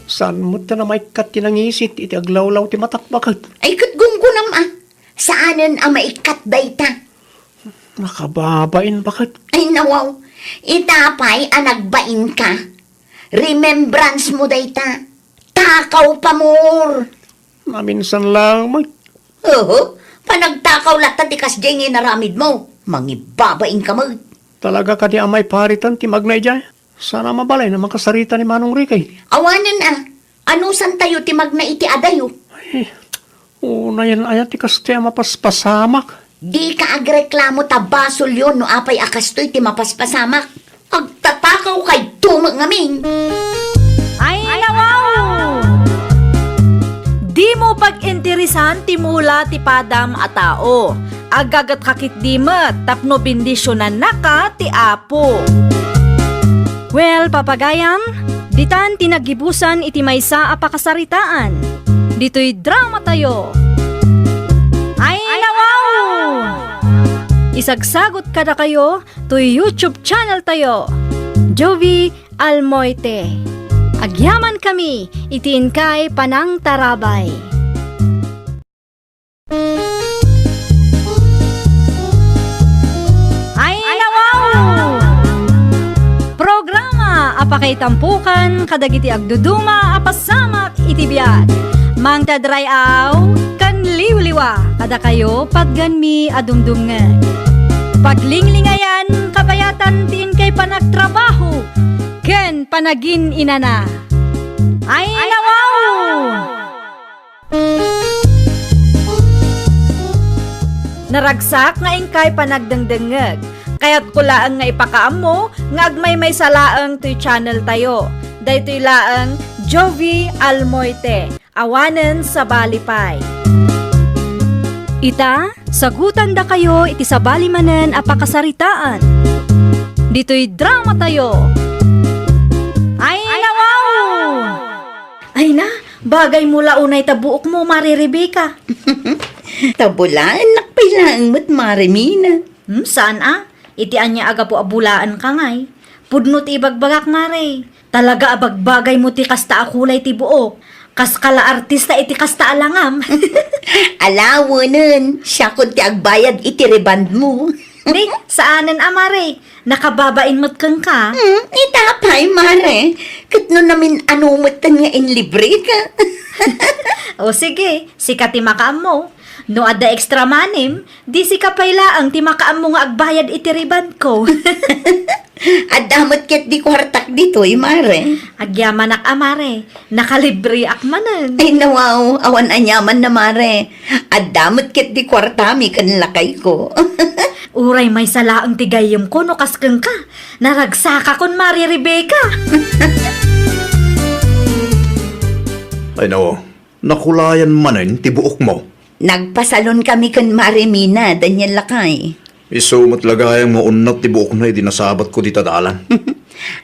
[SPEAKER 6] Saan mo ta na may katinangisit iti aglawlaw ti matakbakat?
[SPEAKER 5] Ay katgunggunam ah. Saanen ang maikat dayta?
[SPEAKER 6] Nakababain bakat?
[SPEAKER 5] Ay nawaw, itapay anagbain ka. Remembrance mo dayta. Takaw pa more.
[SPEAKER 6] Maminsan lang may
[SPEAKER 5] Oo, panagtakaw lata di kasjay nga naramid mo. Mangibabain ka mo.
[SPEAKER 6] talaga ka di amay paritan ti magnay jay. Sana mabalay na makasarita ni Manong Rikay.
[SPEAKER 5] Awanan ah. Ano san tayo ti magna iti adayo?
[SPEAKER 6] Una yan ayat ti kaste mapaspasamak.
[SPEAKER 5] Di ka agreklamo ta basol yun no apay akastoy ti mapaspasamak. Agtatakaw kay tumag ngamin.
[SPEAKER 1] Ay, nawaw! Di mo pag-interesan ti mula ti padam a tao. Agagat kakit dimet, tapno bindisyonan na ka ti apo. Well, papagayam, ditan tinagibusan iti maysa a pakasaritaan. Dito'y drama tayo. Ay, nawaw! Isagsagot kada kayo to YouTube channel tayo. Jovi Almoite. Agyaman kami, itiin kay Panang Tarabay. Ay, nawaw! Programa, apakay tampukan, kadagiti agduduma, apasamak, itibiyat. Mang tadrayaw, kan liwliwa, kada kayo pagganmi adumdumngan. Paglinglingayan, kabayatan tiin kay panagtrabaho, ken panagin inana. Ay, nawaw! Naragsak nga ingkay panagdangdangag, kaya't kulaang nga ipakaam mo, nga agmay may salaang to'y channel tayo. Daytoy laang Jovi Almoite, awanen sa Balipay. Ita, sagutan da kayo iti sa balimanen a pakasaritaan. Dito'y drama tayo. Ay, nawaw! Ay na, bagay mula unay tabuok mo, Mari Rebecca.
[SPEAKER 5] Tabulaan nakpailaan mo't marimina.
[SPEAKER 1] Saan Iti anya aga po abulaan ka ngay. Pudno ti ibagbagak, Mari. Talaga abagbagay mo ti kasta akulay ti buok. Kas kala artista iti kasta alangam.
[SPEAKER 5] Alawanan, siya kung ti agbayad iti reband mo.
[SPEAKER 1] Di, saanen Mari? Nakababain mo't kang ka.
[SPEAKER 5] Itapay, mare. Katno namin anumutan nga in libre ka.
[SPEAKER 1] O sige, sika ti makaam mo. No ada extra manim, di sika paylaang ti makaam mo nga agbayad iti riban ko.
[SPEAKER 5] Adamot ket di kwartak dito, mare.
[SPEAKER 1] Agyaman Mare, nakalibre akmanan.
[SPEAKER 5] Ay nawaw, awan anyaman na mare. Adamot ket di kwartami kan lakay ko.
[SPEAKER 1] Uray may salaang tigayom ko no kaskeng ka. Naragsaka kon Mari Rebecca.
[SPEAKER 3] Ay no, nakulayan manin ti buok mo.
[SPEAKER 5] Nagpasalon kami kan Marimina, Daniel Lakay.
[SPEAKER 3] Isumot lagayang maunat ti buok na itinasabat ko di tadalan.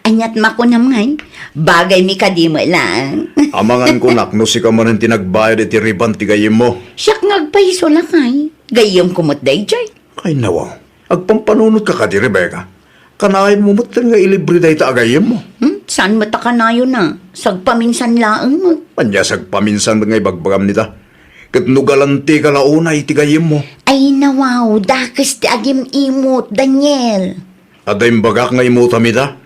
[SPEAKER 5] Anyat makunam ngay, bagay mi kadimo lang.
[SPEAKER 3] Amangan ko nak, no si ka manin tinagbayad iti riban ti gayim mo.
[SPEAKER 5] Siyak ngagpahiso Lakay. Gayom kumot day, Jay.
[SPEAKER 3] Ay nawa, agpampanunod ka di Rebecca. Kanaay mo mo't nga ilibre day ta agayim mo.
[SPEAKER 5] Saan matakanayo na? Sagpaminsan laang mo.
[SPEAKER 3] Panyasag paminsan nga ibagbagam nita. Kat nugalanti ka launa iti gayim mo.
[SPEAKER 5] Ay nawaw, dakas ti agim imot, Daniel.
[SPEAKER 3] Aday bagak nga imutamida.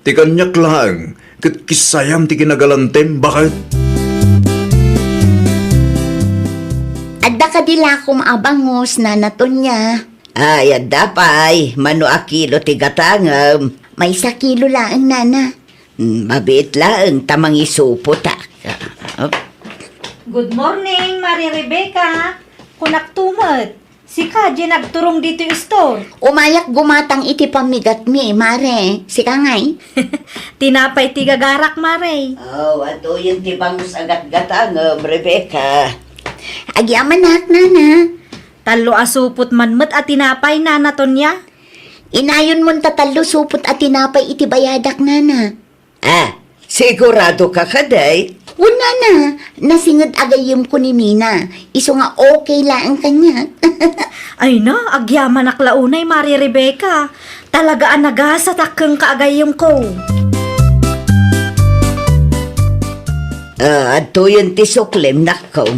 [SPEAKER 3] Ti kanyak lang, kat kisayam ti kinagalantem, bakit?
[SPEAKER 5] Adda ka dila kumabangos na naton niya.
[SPEAKER 2] Ay, adapay, mano akilo ti gatangam.
[SPEAKER 5] May 1 kilo laang nana.
[SPEAKER 2] Mabit lang, tamang isupo ta.
[SPEAKER 1] Good morning, Mari Rebecca. Kunak tumot. Sika, di nagturong dito yung store.
[SPEAKER 5] Umayak gumatang iti pamigat mi, mare. Sika ngay.
[SPEAKER 1] Tinapay ti gagarak, Mare.
[SPEAKER 2] Oh, ato yung tibangus agat-gatangam, Rebecca.
[SPEAKER 5] Agyaman nak, nana.
[SPEAKER 1] Talo asupot manmet at tinapay na naton niya.
[SPEAKER 5] Inayon mo tatalo supot at tinapay iti bayadak nana.
[SPEAKER 2] Sigurado ka kaday?
[SPEAKER 5] Wala na, nasingad agayim ko ni Mina. Iso nga okay lang kanya.
[SPEAKER 1] Ay na, agyaman aklaunay, Mari Rebecca. Talagaan nagasatak kang kaagayong ko.
[SPEAKER 2] Ato yun ti suklim nakaw.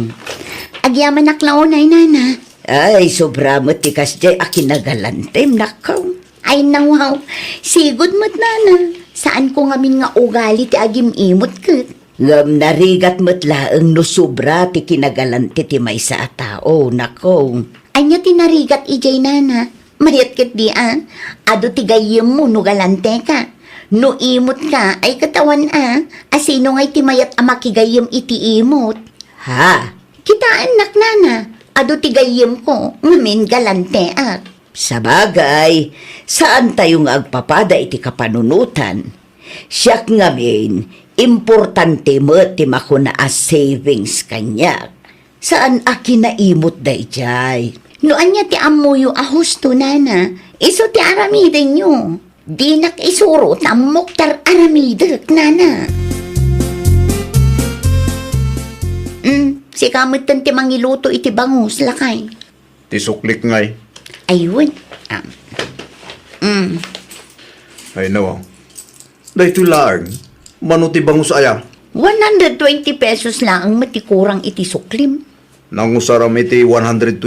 [SPEAKER 5] Agyaman naklaunay nana.
[SPEAKER 2] Ay, sobra mo ti kasjay akinagalantem nakaw.
[SPEAKER 5] Ay nawaw, sigod mo't nana. Saan ko ngamin nga ugali ti agim imot kat?
[SPEAKER 2] Ngam narigat mo't laeng no sobra ti kinagalanti ti may sa tao nakaw.
[SPEAKER 5] Anya tinarigat ijay nana. Mayat kat di ado ti gayem mo no galante ka. No imot ka ay katawan asino ngay ti mayat amakigayem iti imot.
[SPEAKER 2] Ha?
[SPEAKER 5] Kitaan nak nana. Ado ti gayem ko ngamin galante
[SPEAKER 2] Sabagay, saan tayo nga agpapada iti kapanunutan? Siyak ngamin, importante mo ti makuna as savings kanya. Saan aki naimot day jay?
[SPEAKER 5] No anya ti amuyo husto nana. Iso ti aramiden nyo. Di nak isuro tamok tar aramidek nana. Si kamutan ti mangiluto iti bangus lakay.
[SPEAKER 3] Tisuklik ngay.
[SPEAKER 5] Ayun.
[SPEAKER 3] Ay nawaw. Dahito lang, manuti bangus aya.
[SPEAKER 5] 120 pesos lang ang matikurang iti suklim.
[SPEAKER 3] Nangusaram iti 120.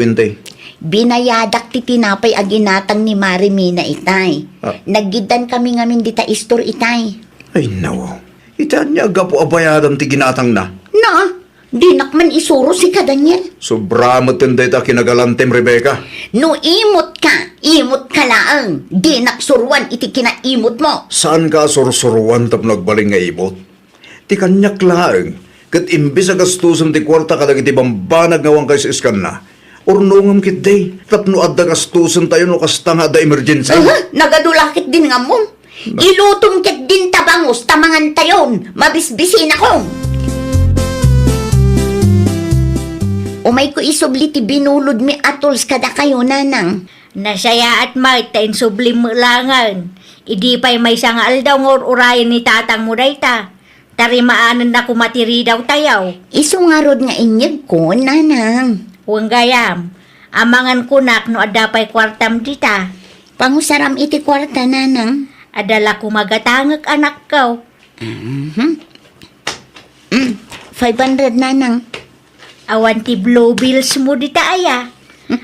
[SPEAKER 5] Binayadak ti tinapay aginatang ni Marimina itay. Naggidan kami ngamin dita istor itay.
[SPEAKER 3] Ay nawaw. Itaan niya agapo abayadam ti ginatang na.
[SPEAKER 5] Na, di nakman isuro si Kadanyel.
[SPEAKER 3] Sobra mo tinday ta kinagalantem, Rebecca.
[SPEAKER 5] No imot ka laang. Di naksuruan iti kinaimot mo.
[SPEAKER 3] Saan ka sursuruan tap nagbaling nga ibot? Ti kanyak laeng, kat imbis a gastusan ti kwarta kadag iti bambanag ngawang kay sa iskan na. Urnungam kit day, tapno adda gastusan tayo no kasta nga da emergency.
[SPEAKER 5] Nagadulakit din nga mo. Ilutom ket din tabangos tamangan tayon. Mabisbisin ako. Umay ko isubli ti binulod mi atols kada kayo nanang.
[SPEAKER 7] Nasaya at Martin sublim langan. Idi pa'y may sangal daw ng urayan ni tatang mo dayta. Tarimaanan na kumatiri daw tayaw.
[SPEAKER 5] Iso nga rod nga inyag ko, nanang.
[SPEAKER 7] Huwag gayam. Amangan kunak no adapay kwartam dita.
[SPEAKER 5] Pangusaram iti kwarta, nanang.
[SPEAKER 7] Adala ko magatangag anak ko.
[SPEAKER 5] 500, nanang.
[SPEAKER 7] Awan ti blue bills mo dita aya.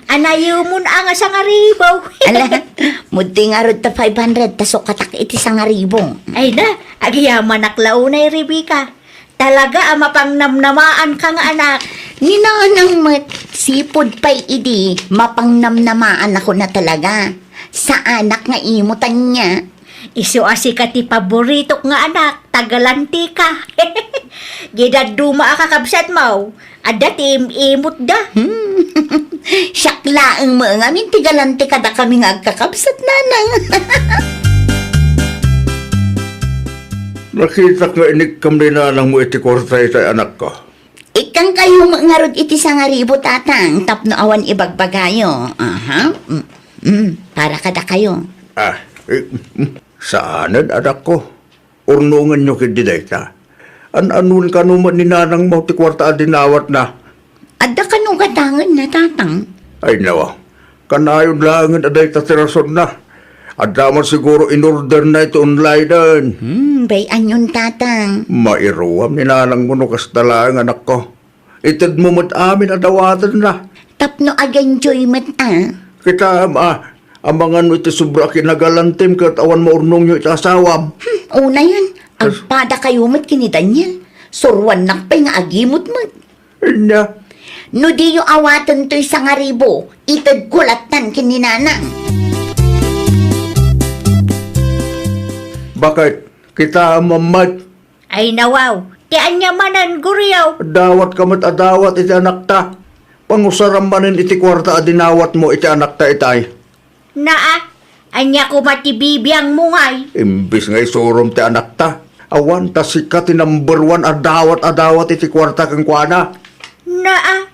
[SPEAKER 7] Anayo mo na nga sa ngaribaw.
[SPEAKER 5] Ala, muti nga rod ta 500, tasok katak iti sangaribong.
[SPEAKER 7] Ay na, agyaman aklaunay Rebecca. Talaga mapangnamnamaan kang anak.
[SPEAKER 5] Ninanang sipod pa'y idi, mapangnamnamaan ako na talaga. Sa anak nga imutan niya.
[SPEAKER 7] Isu asi ka ti paborito nga anak, tagalanti ka. Gidad duma kakabsat mo. Ada tim imot da.
[SPEAKER 5] Syakla ang mga amin, tigalante kada kami nga agkakabsat, nanang.
[SPEAKER 3] Nakita nga inik kamli na lang mo iti kwarta iti anak ko.
[SPEAKER 5] Ikang kayo nga rod iti sangaribo, tatang, tapno awan ibagbagayo. Para kada kayo.
[SPEAKER 3] Saanan anak ko? Urnungan nyo kididay ta. An-anun ka naman ni nanang mo ti kwarta adinawat na.
[SPEAKER 5] Adda ka nung katangan na, tatang.
[SPEAKER 3] Ay nawa, kanayon langan aday tatirason na. Adda man siguro in-order na ito online dan.
[SPEAKER 5] Bayan yun, tatang.
[SPEAKER 3] Mairuam ni nanang mo no kastalang anak ko. Itad mo mat amin adawatan na.
[SPEAKER 5] Tapno agenjoy mat,
[SPEAKER 3] Kita amangan mo iti sobra kinagalantem kat awan mo urnong nyo iti asawam.
[SPEAKER 5] Una yan, agpada kayo mat kini Daniel. Surwan nakpay nga agimot mat.
[SPEAKER 3] Inya,
[SPEAKER 5] No diyo awatan to'y sangaribo, itad kulatan kini nanang.
[SPEAKER 3] bakit kita mamat
[SPEAKER 7] Ay nawaw, ti anya manan guriyaw.
[SPEAKER 3] dawat kamat adawat iti anak ta. Pangusaram manin iti kwarta adinawat mo iti anak ta itay.
[SPEAKER 7] Naa, anya ko matibibiyang mungay.
[SPEAKER 3] Imbis nga isurom ti anak ta. Awan ta sikat ti number 1 adawat iti kwarta kang kuana.
[SPEAKER 7] Naa,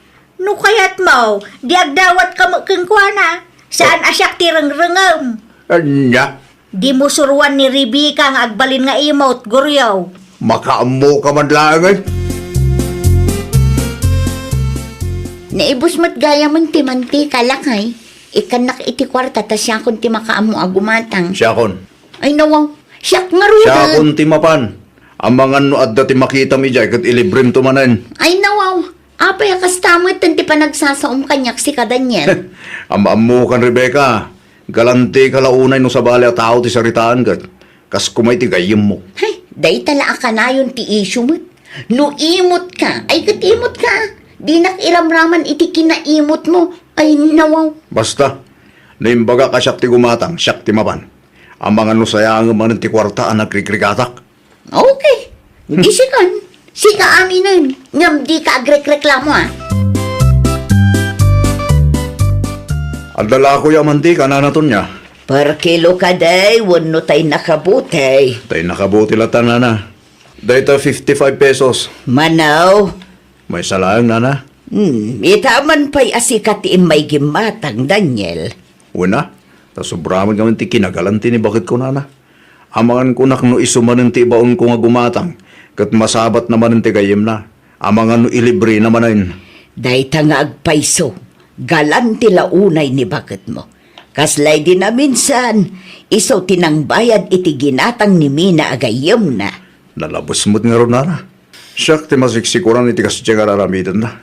[SPEAKER 7] No kayat mo, di agdawat ka magkengkwana. Saan asyak tireng-rengem?
[SPEAKER 3] Anya,
[SPEAKER 7] Di mo suruan ni Rebecca nga agbalin nga imot, guryaw.
[SPEAKER 3] makaamo ka man lang eh.
[SPEAKER 5] Naibos mo't gaya mong timanti kalakay. Ikanak iti kwarta ta siya kung ti makaamu agumatang.
[SPEAKER 3] Siya kon.
[SPEAKER 5] Ay nawaw, siyak nga rin.
[SPEAKER 3] Siya kon timapan. Ang mga no adda ti makita mi jay kat ilibrim tumanan.
[SPEAKER 5] Ay nawaw, apay kastamot ti pa nagsasaom kanyak si ka Daniel.
[SPEAKER 3] Amo kan Rebecca. Galanti ka launay no sa bali at tao ti saritaan kat. Kas kumay ti gayim mo.
[SPEAKER 5] Hay, day tala ka na yun ti issue mo. No imot ka, ay katimot ka. Di nakiramraman iti kinaimot mo. Ay nawaw.
[SPEAKER 3] Basta, naimbaga ka siyak ti gumatang, siyak ti mapan. Ang mga nusayang manan ti kwarta ang nagkrikrigatak.
[SPEAKER 5] Okay, di sikan. Sika aminin. Ngam di ka agrek-reklamo ah.
[SPEAKER 3] Ang dala ko yaman di ka nanaton niya.
[SPEAKER 2] Per kilo ka day, wano tay nakabutay.
[SPEAKER 3] Tay nakabuti latan nana. Dahita 55 pesos.
[SPEAKER 2] Manaw,
[SPEAKER 3] May salayang nana.
[SPEAKER 2] itaman pa'y asikat may gimatang, Daniel.
[SPEAKER 3] Una, tasubraman kami ti kinagalanti ni bakit ko nana. Amangan ko no isumanin ti ibaon ko nga gumatang. Kat masabat naman ti gayim na. Amangan no ilibre namanin.
[SPEAKER 2] Dahita nga agpaiso, galanti launay ni bakit mo. Kaslay din na minsan, iso tinangbayad iti ginatang ni Mina agayem na.
[SPEAKER 3] Nalabos mo't nga ron nana. Siyak ti masiksikuran iti kasya nga raramidan na.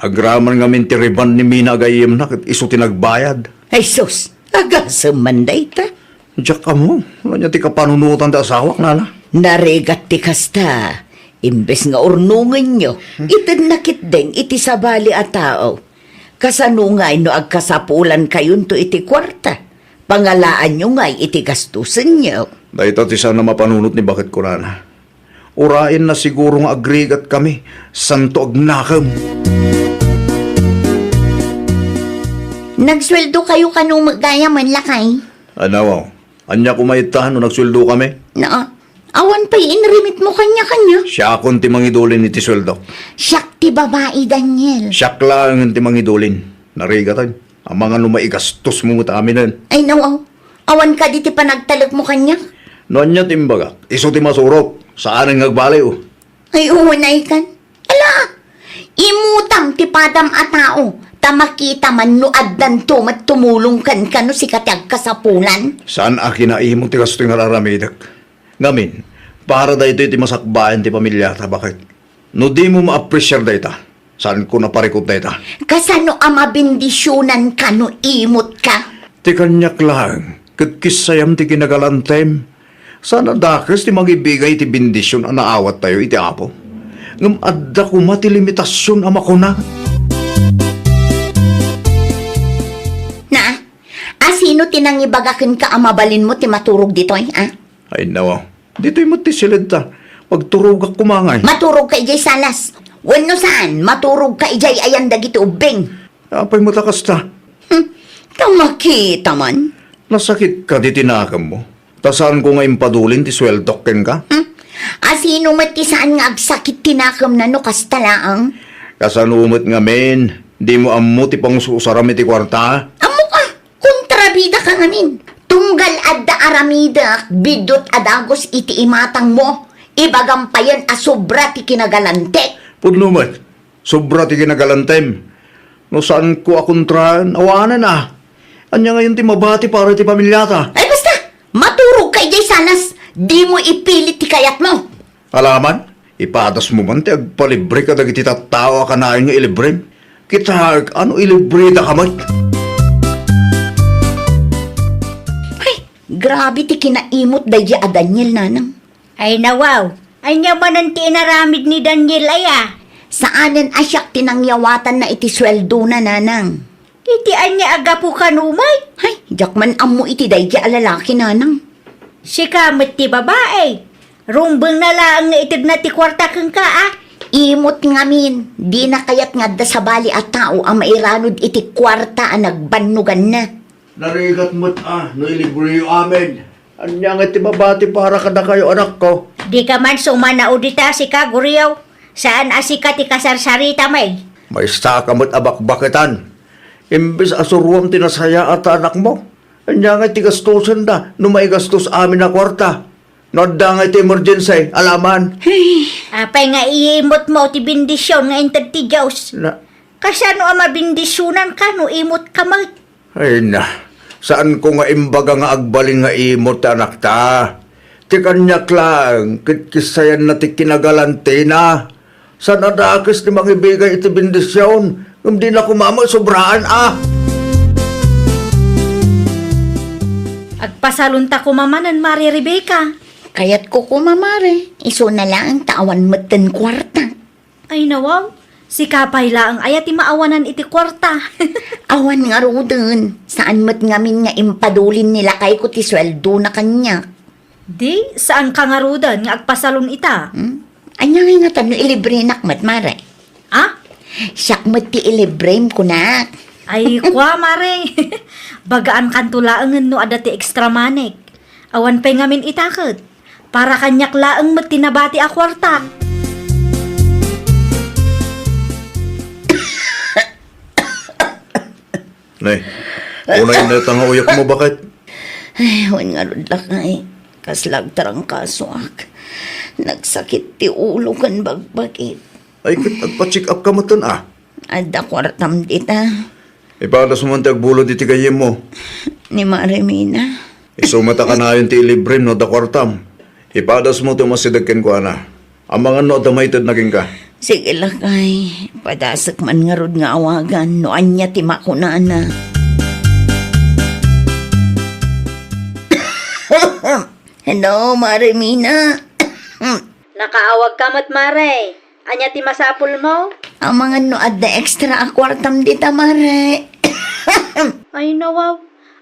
[SPEAKER 3] Agraman nga min ti riban ni Mina gayim na kat iso tinagbayad.
[SPEAKER 2] Ay sus, agasam man dayta.
[SPEAKER 3] Diyak ka mo. Ano niya ti kapanunutan ti asawak nana.
[SPEAKER 2] Naregat ti kasta. Imbes nga urnungan nyo, itid nakit deng iti sabali a tao. Kasanungay no agkasapulan kayon to iti kwarta. Pangalaan nyo ngay iti gastusin nyo.
[SPEAKER 3] Dahita ti sana mapanunot ni bakit ko nana. Urain na siguro nga agrigat kami. Santo agnakam.
[SPEAKER 5] Nagsweldo kayo kanong magaya man lakay.
[SPEAKER 3] Anawaw, anya kumaitahan no nagsweldo kami.
[SPEAKER 5] Na, awan pa'y inrimit mo kanya-kanya.
[SPEAKER 3] Siya akong ti mangidulin iti sweldo.
[SPEAKER 5] Siyak ti babae, Daniel.
[SPEAKER 3] Siya lang ang ti mangidulin. Narigatan. Ang mga numaigastos mo ta aminan.
[SPEAKER 5] Ay nawaw, awan ka di ti panagtalag mo kanya.
[SPEAKER 3] Noon niya timbaga, iso ti masurok. Saan ang agbaliw?
[SPEAKER 5] Ay uunay kan. Ala, imutang ti padam a tao. Tamakita man no addan to tumulong kan kano si katag kasapulan.
[SPEAKER 3] Saan akinaimong ti gasto nga raramidak? Ngamin, para dahito iti masakbayan ti pamilya ta bakit? No di mo ma-appreciate dayta. Saan ko naparikot dayta?
[SPEAKER 5] Kasano ang mabindisyonan ka no imot ka?
[SPEAKER 3] Ti kanyak lang, katkisayam ti kinagalantem. Sana dakas ti magibigay ti bindisyon ang naawat tayo iti apo. Ngam adda ko mati limitasyon ama ko na.
[SPEAKER 5] Na, asino tinangibagakin ka ang mabalin mo ti maturog dito ah?
[SPEAKER 3] Ay nawa, dito'y mati silid ta. Pagturog ak kumangay.
[SPEAKER 5] Maturog ka ijay salas. Wano saan, maturog ka ijay ayan dagiti ubing.
[SPEAKER 3] Apay mo takas ta.
[SPEAKER 5] Tamakita man.
[SPEAKER 3] Nasakit ka di tinakam mo. Tasaan ko nga impadulin ti sweldokken ka?
[SPEAKER 5] Asino mati saan nga agsakit tinakam na no kastalaang?
[SPEAKER 3] Kasanumot nga men, di mo ammo ti pang susaram iti kwarta.
[SPEAKER 5] Amo ka, kontrabida ka ngamin. Tunggal adda aramida, bidot adagos iti imatang mo. Ibagampayan a sobra ti kinagalante.
[SPEAKER 3] Pudnumat, sobra ti kinagalantem. No saan ko akontrahan, awanan na. Anya ngayon ti mabati para ti pamilyata.
[SPEAKER 5] Ay basta, maturog kay jay sanas. Di mo ipilit ti kayat mo.
[SPEAKER 3] Alaman, ipatas mo man ti agpalibre ka dagiti tattawa ka na nga ilibre. Kita, ano ilibre da kamay?
[SPEAKER 5] Ay, grabe ti kinaimot dahi a Daniel nanang.
[SPEAKER 7] Ay nawaw, ay naman ang tinaramid ni Daniel aya.
[SPEAKER 5] Saanan asyak tinangyawatan na iti sweldo na nanang.
[SPEAKER 7] Itian niya aga po kanumay.
[SPEAKER 5] Ay, jakman amo iti dahi a lalaki nanang.
[SPEAKER 7] Si kamot ti babae. Rumbeng na lang nga itid na ti kwarta kang ka ah.
[SPEAKER 5] Imot ngamin, di na kayat nga da sa bali at tao ang mairanod iti kwarta ang nagbanugan na.
[SPEAKER 3] Narigat mo't no ilibre yung amin. Anya nga ti mabati para kada kayo anak ko.
[SPEAKER 7] Di ka man sumanao dita si Kaguryaw. Saan asika ti kasarsarita may?
[SPEAKER 3] May sakamot abakbakitan. Imbis asuruam tinasaya at anak mo. Anya nga tigastusan da, no may gastos amin na kwarta. Noda nga iti emergency, alaman.
[SPEAKER 7] Apay nga iimot mo ti bindisyon nga intad ti Diyos.
[SPEAKER 3] Na,
[SPEAKER 7] Kasano ang mabindisyonan ka no imot ka mag...
[SPEAKER 3] ay na, saan ko nga imbaga nga agbaling nga imot anak ta? Ti kanyak lang, kitkisayan na ti kinagalanti na. Saan adakis ni mangibigay iti bindisyon? Hindi na kumama, sobraan ah!
[SPEAKER 1] Agpasalunta ko mamanan, Maria Rebecca.
[SPEAKER 5] Kaya't ko kumamare. Iso na lang ang tawan matan kwarta.
[SPEAKER 1] Ay nawaw, si Kapay lang ayat maawanan iti kwarta.
[SPEAKER 5] Awan nga rodon. Saan mat ngamin nga impadulin nila kay ko ti sweldo na kanya.
[SPEAKER 1] Di, saan ka nga rudan nga agpasalon ita?
[SPEAKER 5] Anya nga tano ilibre nakmat mare.
[SPEAKER 1] Ah?
[SPEAKER 5] Siyak mat ti ilibre ko na.
[SPEAKER 1] Ay, kwa, Mare. Bagaan kantulaangan no adati extra manik. Awan pa'y ngamin itakot. Para kanyak laang matinabati a kwarta.
[SPEAKER 3] Nay, unay na tanga uyak mo bakit?
[SPEAKER 5] Ay, wan nga rod lakay. Kaslag tarang kasuak. Nagsakit ti ulo kan bagbagit.
[SPEAKER 3] Ay, agpa-check up ka mo ton ah.
[SPEAKER 5] Adda kwartam dita.
[SPEAKER 3] Ipalas mo ang tagbulo di tigayim mo.
[SPEAKER 5] Ni Maremina.
[SPEAKER 3] Isumata ka na yung ti librem no da kwartam. Ipadas mo ito masidagkin ko ana. Ang mga no automated naging ka.
[SPEAKER 5] Sige lakay. Padasak man nga rod nga awagan. No anya ti makunana. Hello, Maremina.
[SPEAKER 1] Nakaawag ka mat, Mare. Anya ti masapul mo?
[SPEAKER 5] Ang mga no adda extra a kwartam dita, Mare.
[SPEAKER 1] Ay nawaw,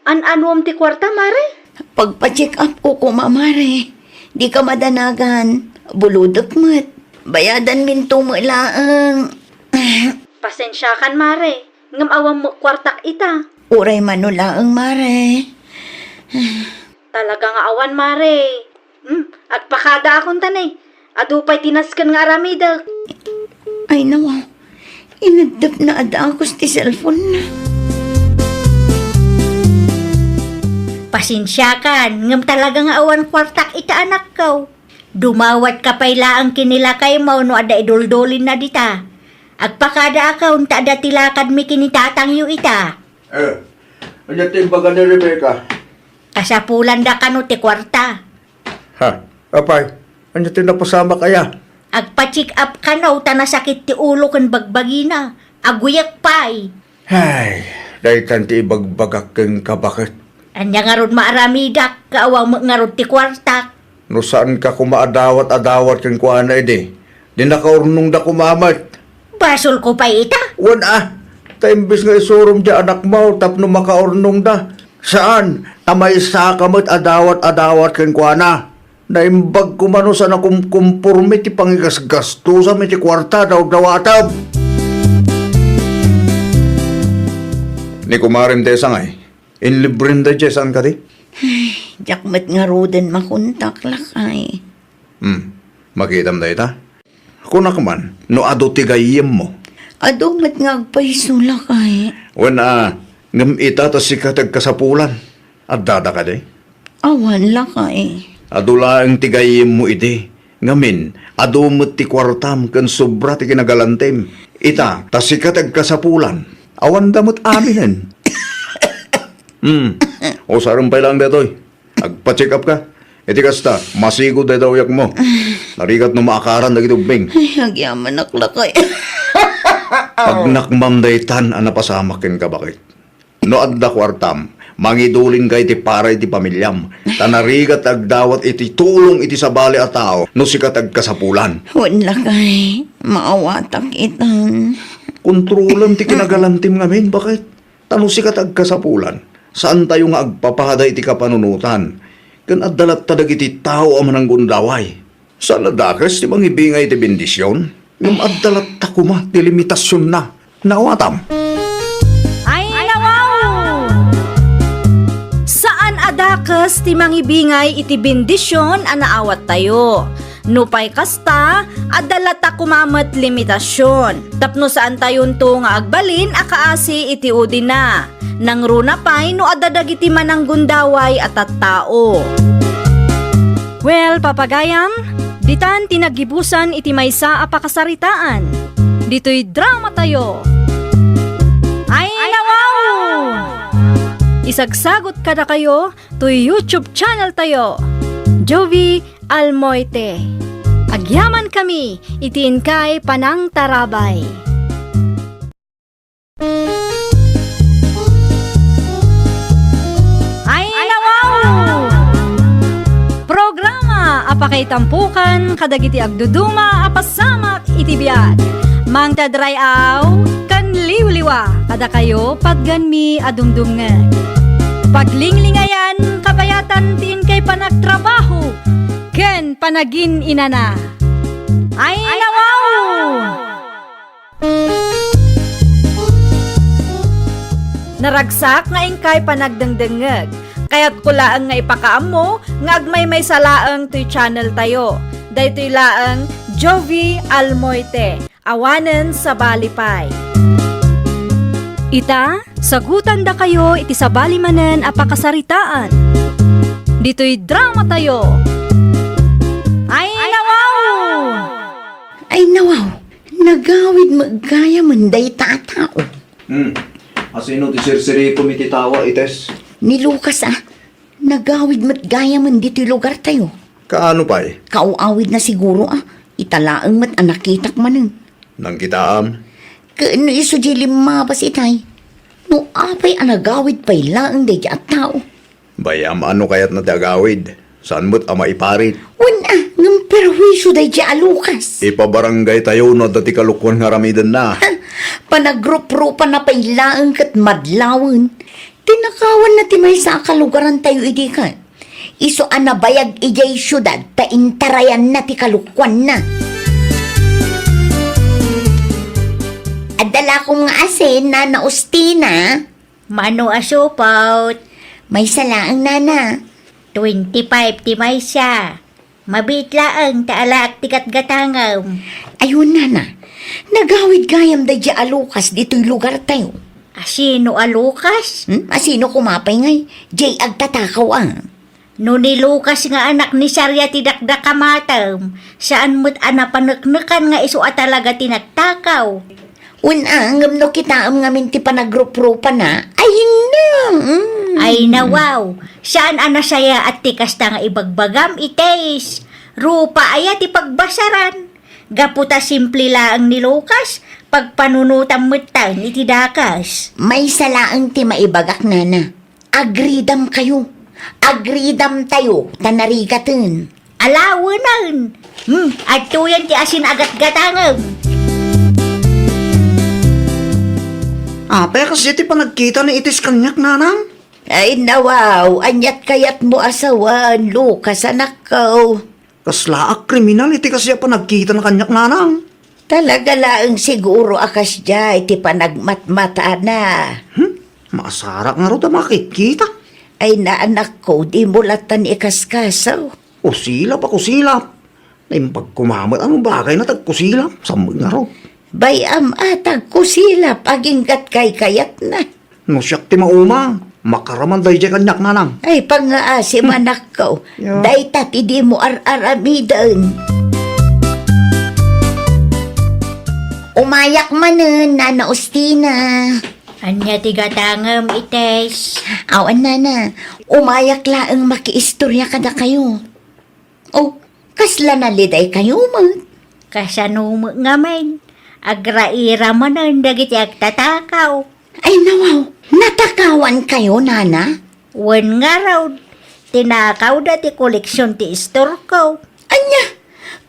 [SPEAKER 1] an-anuam ti kwarta, Mare?
[SPEAKER 5] Pagpa-check up ko kumamare. Di ka madanagan. Buludok mo't. Bayadan minto mo laang.
[SPEAKER 1] Pasensya kan, Mare. Ngam awam mo kwartak ita.
[SPEAKER 5] Uray manulaang, Mare.
[SPEAKER 1] Talaga nga awan, Mare. Agpakada akong tanay. Adupay tinaskan nga aramida.
[SPEAKER 5] Ay nawa. Inadap na ada ako sa cellphone na.
[SPEAKER 7] Pasensya kan, ngam talaga nga awan kwartak ita anak ko. Dumawat ka pa'y laang kinilakay mo no ada idoldolin na dita. Agpakada akaw, ta ada tilakad mi kinitatang yu ita.
[SPEAKER 3] Ano timbaga ni Rebecca?
[SPEAKER 7] Kasapulan da kano ti kwarta.
[SPEAKER 3] Ha? Apay, ano tinapasama kaya?
[SPEAKER 7] Agpa-check up ka no, tanasakit ti ulo kan bagbagina. Aguyak pa'y.
[SPEAKER 3] Ay, dahil tanti ibagbagak kang kabakit.
[SPEAKER 7] Anya nga ron maaramidak, kaawang nga ron ti kwarta.
[SPEAKER 3] No saan ka kumaadawat-adawat kang kuana ide? Di nakaurnong da kumamat.
[SPEAKER 7] Basol ko pa ita.
[SPEAKER 3] Wan ah, taimbis nga isurum di anak mo, tapno makaurnong da. Saan? Tamay sakamot adawat-adawat kang kuana. Naimbag kumano sa nakumkumpurme ti pangigasgasto sa may ti kwarta daw dawatab. Ni kumarim te sangay. Inlibrin da dyan, saan ka di?
[SPEAKER 5] Jakmat nga roden makuntak lakay.
[SPEAKER 3] Makitam da ita. Kung man, no ado tigayim mo.
[SPEAKER 5] Adumat nga agpaiso lakay.
[SPEAKER 3] Wan ngam ita tas sikatag kasapulan. At dada ka di?
[SPEAKER 5] Awan lakay.
[SPEAKER 3] Adula ang tigayim mo iti. Ngamin, adumot ti kwartam kan sobra ti kinagalantem. Ita, tas sikatag kasapulan. Awan damot aminen. O sarumpay lang detoy. Agpa-check up ka. Iti kasta, masigod da daw yak mo. Narigat no maakaran na gitubing.
[SPEAKER 5] Ay, agyaman naklakay.
[SPEAKER 3] Pag nakmam daytan, anapasamakin ka bakit? No adda kwartam, mangidulin ka iti para iti pamilyam. Tanarigat agdawat iti tulong iti sabali a tao, no sikat agkasapulan.
[SPEAKER 5] Wan lakay. Maawatak itan.
[SPEAKER 3] Kontrolan ti kinagalantim ngamin, bakit? Tano sikat agkasapulan. Saan tayo nga agpapahada iti kapanunutan? Kan addalat tadag iti tao aman ang gundaway. Saan adakas ti mangibingay iti bendisyon? Yung addalat takuma ti limitasyon na. Nawatam.
[SPEAKER 1] Ay nawaw! Saan adakas ti mangibingay iti bendisyon anaawat tayo? Nupay kasta, adalata kumamat limitasyon. Tapno saan tayon to nga agbalin, akaasi iti udi na. Nang runa pa'y no adadag iti manang gundaway at tao. Well, papagayam, ditan tinagibusan iti maysa a pakasaritaan. Dito'y drama tayo. Ay nawaw! Isagsagot kada kayo to YouTube channel tayo. Jovi Almoite. Agyaman kami, itiin kay Panang Tarabay. Ay nawaw! Programa apakay tampukan kadagiti agduduma apasamak iti biag. Mang tadrayaw kan liwliwa kada kayo pagganmi adumdumngeg. Paglinglingayan kabayatan tiin kay panagtrabaho ken panagin inana. Ay nawaw! Naragsak nga ingkay panagdengdengeg. Kaya't kulaang nga ipakaam mo, nga agmay may salaang to'y channel tayo. Daytoy laang Jovi Almoite, awanen sa balipay. Ita, sagutan da kayo iti sa balimanen a pakasaritaan. Dito'y drama tayo. Ay nawaw!
[SPEAKER 5] Ay nawaw, nagawid magkaya manday tatao.
[SPEAKER 3] Asino ti sirsiri kumititawa ites?
[SPEAKER 5] Ni Lucas nagawid matgaya man dito lugar tayo.
[SPEAKER 3] Kaano pa'y?
[SPEAKER 5] Kauawid na siguro italaang mat anakitak manin.
[SPEAKER 3] Nang kitaam?
[SPEAKER 5] Kaano iso di limabas itay. No apay anagawid pa'y laang day at tao.
[SPEAKER 3] Bayam ano kayat na tagawid? Saan mo't ama iparit?
[SPEAKER 5] Wala, ng perwisyo day di Lucas.
[SPEAKER 3] Ipabarangay tayo no dati kalukwan nga ramidan na.
[SPEAKER 5] Panagrup-rupa na pa'y laang kat madlawan. Tinakawan na timay sa kalugaran tayo idi ka. Iso anabayag ijay syudad, paintarayan na ti kalukwan na. Adala kong nga asin na naustina.
[SPEAKER 7] Mano asupaut?
[SPEAKER 5] May salaang nana.
[SPEAKER 7] 25 ti may siya. Mabitlaang taalaak tikat gatangaw.
[SPEAKER 5] Ayun nana, nagawid gayam da di Lucas dito'y lugar tayo.
[SPEAKER 7] Asino alukas?
[SPEAKER 5] Asino kumapay ngay? Jay agtatakaw
[SPEAKER 7] No ni Lucas nga anak ni Sarya ti dakdakamatam. Saan mo't anapanaknakan nga iso talaga tinagtakaw.
[SPEAKER 5] Unangam no kita ngamin ti panagrup-rupa na. Ayun na.
[SPEAKER 7] Ay nawaw, saan anasaya at tikasta nga ibagbagam ites. Rupa aya ti pagbasaran. Gaputa simple laang ni Lucas, pagpanunutan mutan iti dakas.
[SPEAKER 5] May salaang ti maibagak nana. Agridam kayo. Agridam tayo, tanarigatan.
[SPEAKER 7] Alawanan. At tuyan ti asin agat gatangam.
[SPEAKER 8] Pero kasi ti panagkita ni itis kanyak nanang.
[SPEAKER 5] Ay nawaw, anyat kayat mo asawan, Lucas anak ko.
[SPEAKER 8] Kasla kriminal iti kasi panagkita na kanyak nanang.
[SPEAKER 5] Talaga laang siguro akas dya, iti panagmatmata na.
[SPEAKER 8] Masarak nga ro ta makikita.
[SPEAKER 5] Ay na anak ko, di mulatan ikaskasaw.
[SPEAKER 8] Kusilap ako silap. Ay pagkumamat, anong bagay na tagkusilap? Samag nga ro.
[SPEAKER 5] Bayam atag kusilap, aginggat kay kayat na.
[SPEAKER 8] No siyak ti mauma. Makaraman day dyan kanyak nanang.
[SPEAKER 5] Ay pangaasim anak ko,
[SPEAKER 8] Yeah.
[SPEAKER 5] day tati di mo ar-aramidan. Umayak manen, Nana Ustina.
[SPEAKER 7] Anya ti gatangam ites.
[SPEAKER 5] Awan nana, umayak laang makiistorya kada kayo. Oh, kasla na liday kayo man.
[SPEAKER 7] Kasano nga men. Agraira manan dagiti agtatakaw.
[SPEAKER 5] Ay nawaw, natakawan kayo nana?
[SPEAKER 7] Wen nga raw, tinakaw dati koleksyon ti store ko.
[SPEAKER 5] Anya,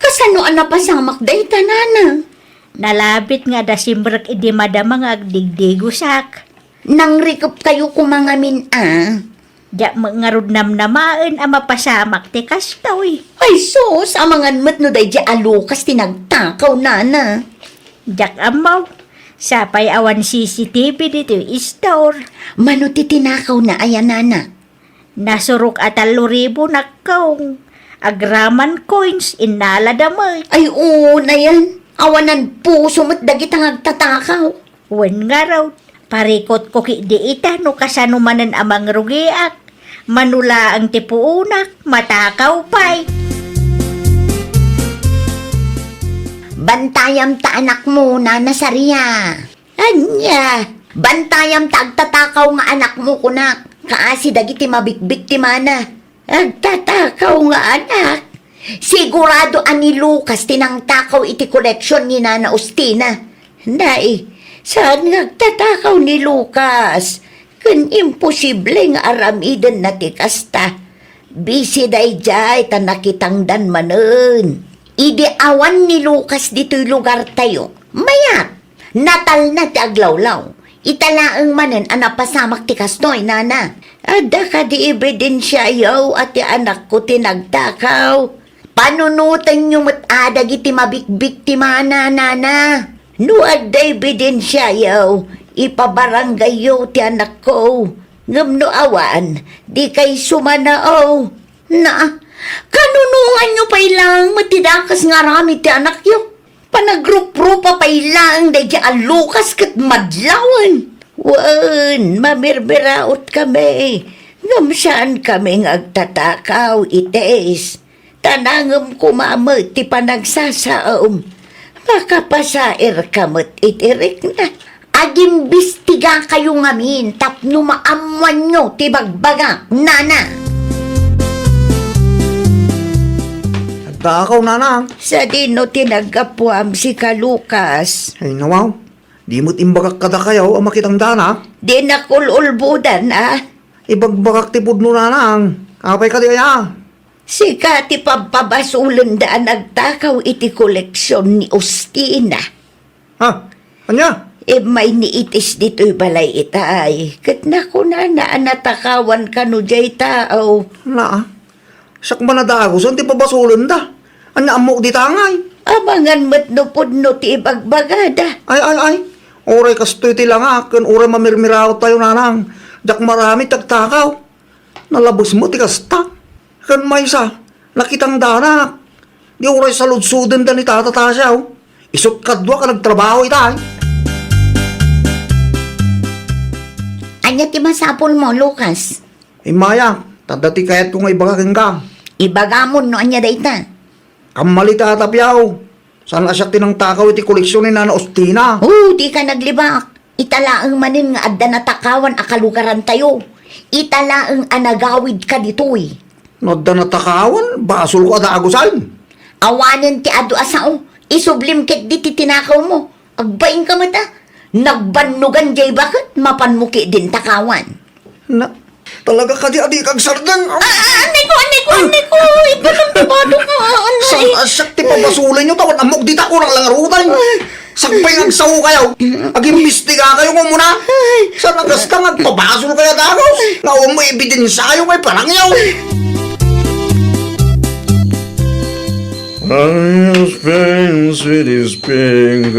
[SPEAKER 5] kasano napasamak day tanana?
[SPEAKER 7] Nalabit nga da simbrak idi madamang agdigdigusak.
[SPEAKER 5] Nang rikop kayo kumangamin
[SPEAKER 7] Diya mangarod namnamaan ang mapasamak ti kastoy.
[SPEAKER 5] Ay sus, amangan mat no day di alukas tinagtakaw nana.
[SPEAKER 7] Diyak amaw, sapay awan CCTV dito store.
[SPEAKER 5] Mano ti tinakaw na ayan nana.
[SPEAKER 7] Nasurok at 3,000 nakong. Agraman coins, inala damay.
[SPEAKER 5] Ay, oo na yan. Awanan puso mo't dagitang agtatakaw.
[SPEAKER 7] Wen nga raw, parikot ko ki di ita no kasano manan amang rugiak. Manula ang tipuunak, matakaw pa'y.
[SPEAKER 5] Bantayam ta anak mo na nasariya. Anya, bantayam ta agtatakaw nga anak mo kunak. Kaasi dagiti mabikbik ti mana. Agtatakaw nga anak. Sigurado ani Lucas tinangtakaw iti koleksyon ni Nana Ustina. Nay, saan nga agtatakaw ni Lucas? Kun imposible nga aramidan na ti kasta. Busy day jay ta nakitangdan manen. Idi awan ni Lucas dito'y lugar tayo. Mayat, natal na ti aglawlaw. Italaang manen anapasamak ti kastoy, nana. Ada ka di ebidensya yaw at ti anak ko tinagtakaw. Panunutan nyo mat adag iti mabikbik ti mana, nana. No ada ebidensya yaw, ipabarangay yaw ti anak ko. Ngam no awan, di kay sumanao. Na, kanunungan nyo pa ilang matidakas nga rami ti anak yo. Panagrup-rupa pa ilang da dyan Lucas kat madlawan. Wan, mamirmiraot kami. Ngam saan kami agtatakaw ites. Tanangam kumamot ti panagsasaom. Makapasair kamot itirik na. Agimbistiga kayo ngamin tapno maamuan nyo ti bagbaga, nana.
[SPEAKER 8] Takaw, nanang.
[SPEAKER 5] Sa dino tinagapuam si ka Lucas.
[SPEAKER 8] Ay, nawaw. Di mo't imbagak kada kayaw ang makitang dana.
[SPEAKER 5] Di nakululbudan
[SPEAKER 8] Ibagbagak ti pudno, nanang. Kapay ka di kaya.
[SPEAKER 5] Si Kati pababasulan daan nagtakaw iti koleksyon ni Ustina.
[SPEAKER 8] Ha? Anya?
[SPEAKER 5] May niitis dito'y balay itay. Kat naku na natakawan ka no jay tao.
[SPEAKER 8] Na, sak manadago, saan ti pabasulan da? Anya amok di tangay.
[SPEAKER 5] Abangan mo't no pudno ti ibagbagada.
[SPEAKER 8] Ay. Oray kastoy ti lang kun oray mamirmiraw tayo, nanang. Jak marami tagtakaw. Nalabos mo ti kasta. Kan may sa, nakitang dana. Di oray saludsudan da ni tatatasyaw. Isot kadwa ka nagtrabaho itay.
[SPEAKER 5] Anya ti masapol mo, Lucas?
[SPEAKER 8] Maya, tadati kayat ko nga ibagaking ka.
[SPEAKER 5] Ibagamon no anya dayta.
[SPEAKER 8] Kamali tatapyaw. Saan asyak tinang takaw iti koleksyon ni Nana Ustina?
[SPEAKER 5] Di ka naglibak. Italaang manin nga adda natakawan akalugaran tayo. Italaang anagawid ka ditoy.
[SPEAKER 8] Nadda natakawan, basol ko adagusan.
[SPEAKER 5] Awanan ti adu asao. Isublim ket di ti tinakaw mo. Agbaing ka mata. Nagbanugan jay bakit mapanmuki din takawan.
[SPEAKER 8] Na, talaga ka di adik kag sardan.
[SPEAKER 5] Niko, ipalang tibado ka,
[SPEAKER 8] Saan asyak ti pabasulan nyo tawad amok di ta kurang lang arutan. Sakpay nagsaw kayo. Agimbestiga kayo mo muna. Saan nagasta nagpabasol kaya dagos. Naawang mo ebidensya yung may palangyaw. Spring, sweetie spring,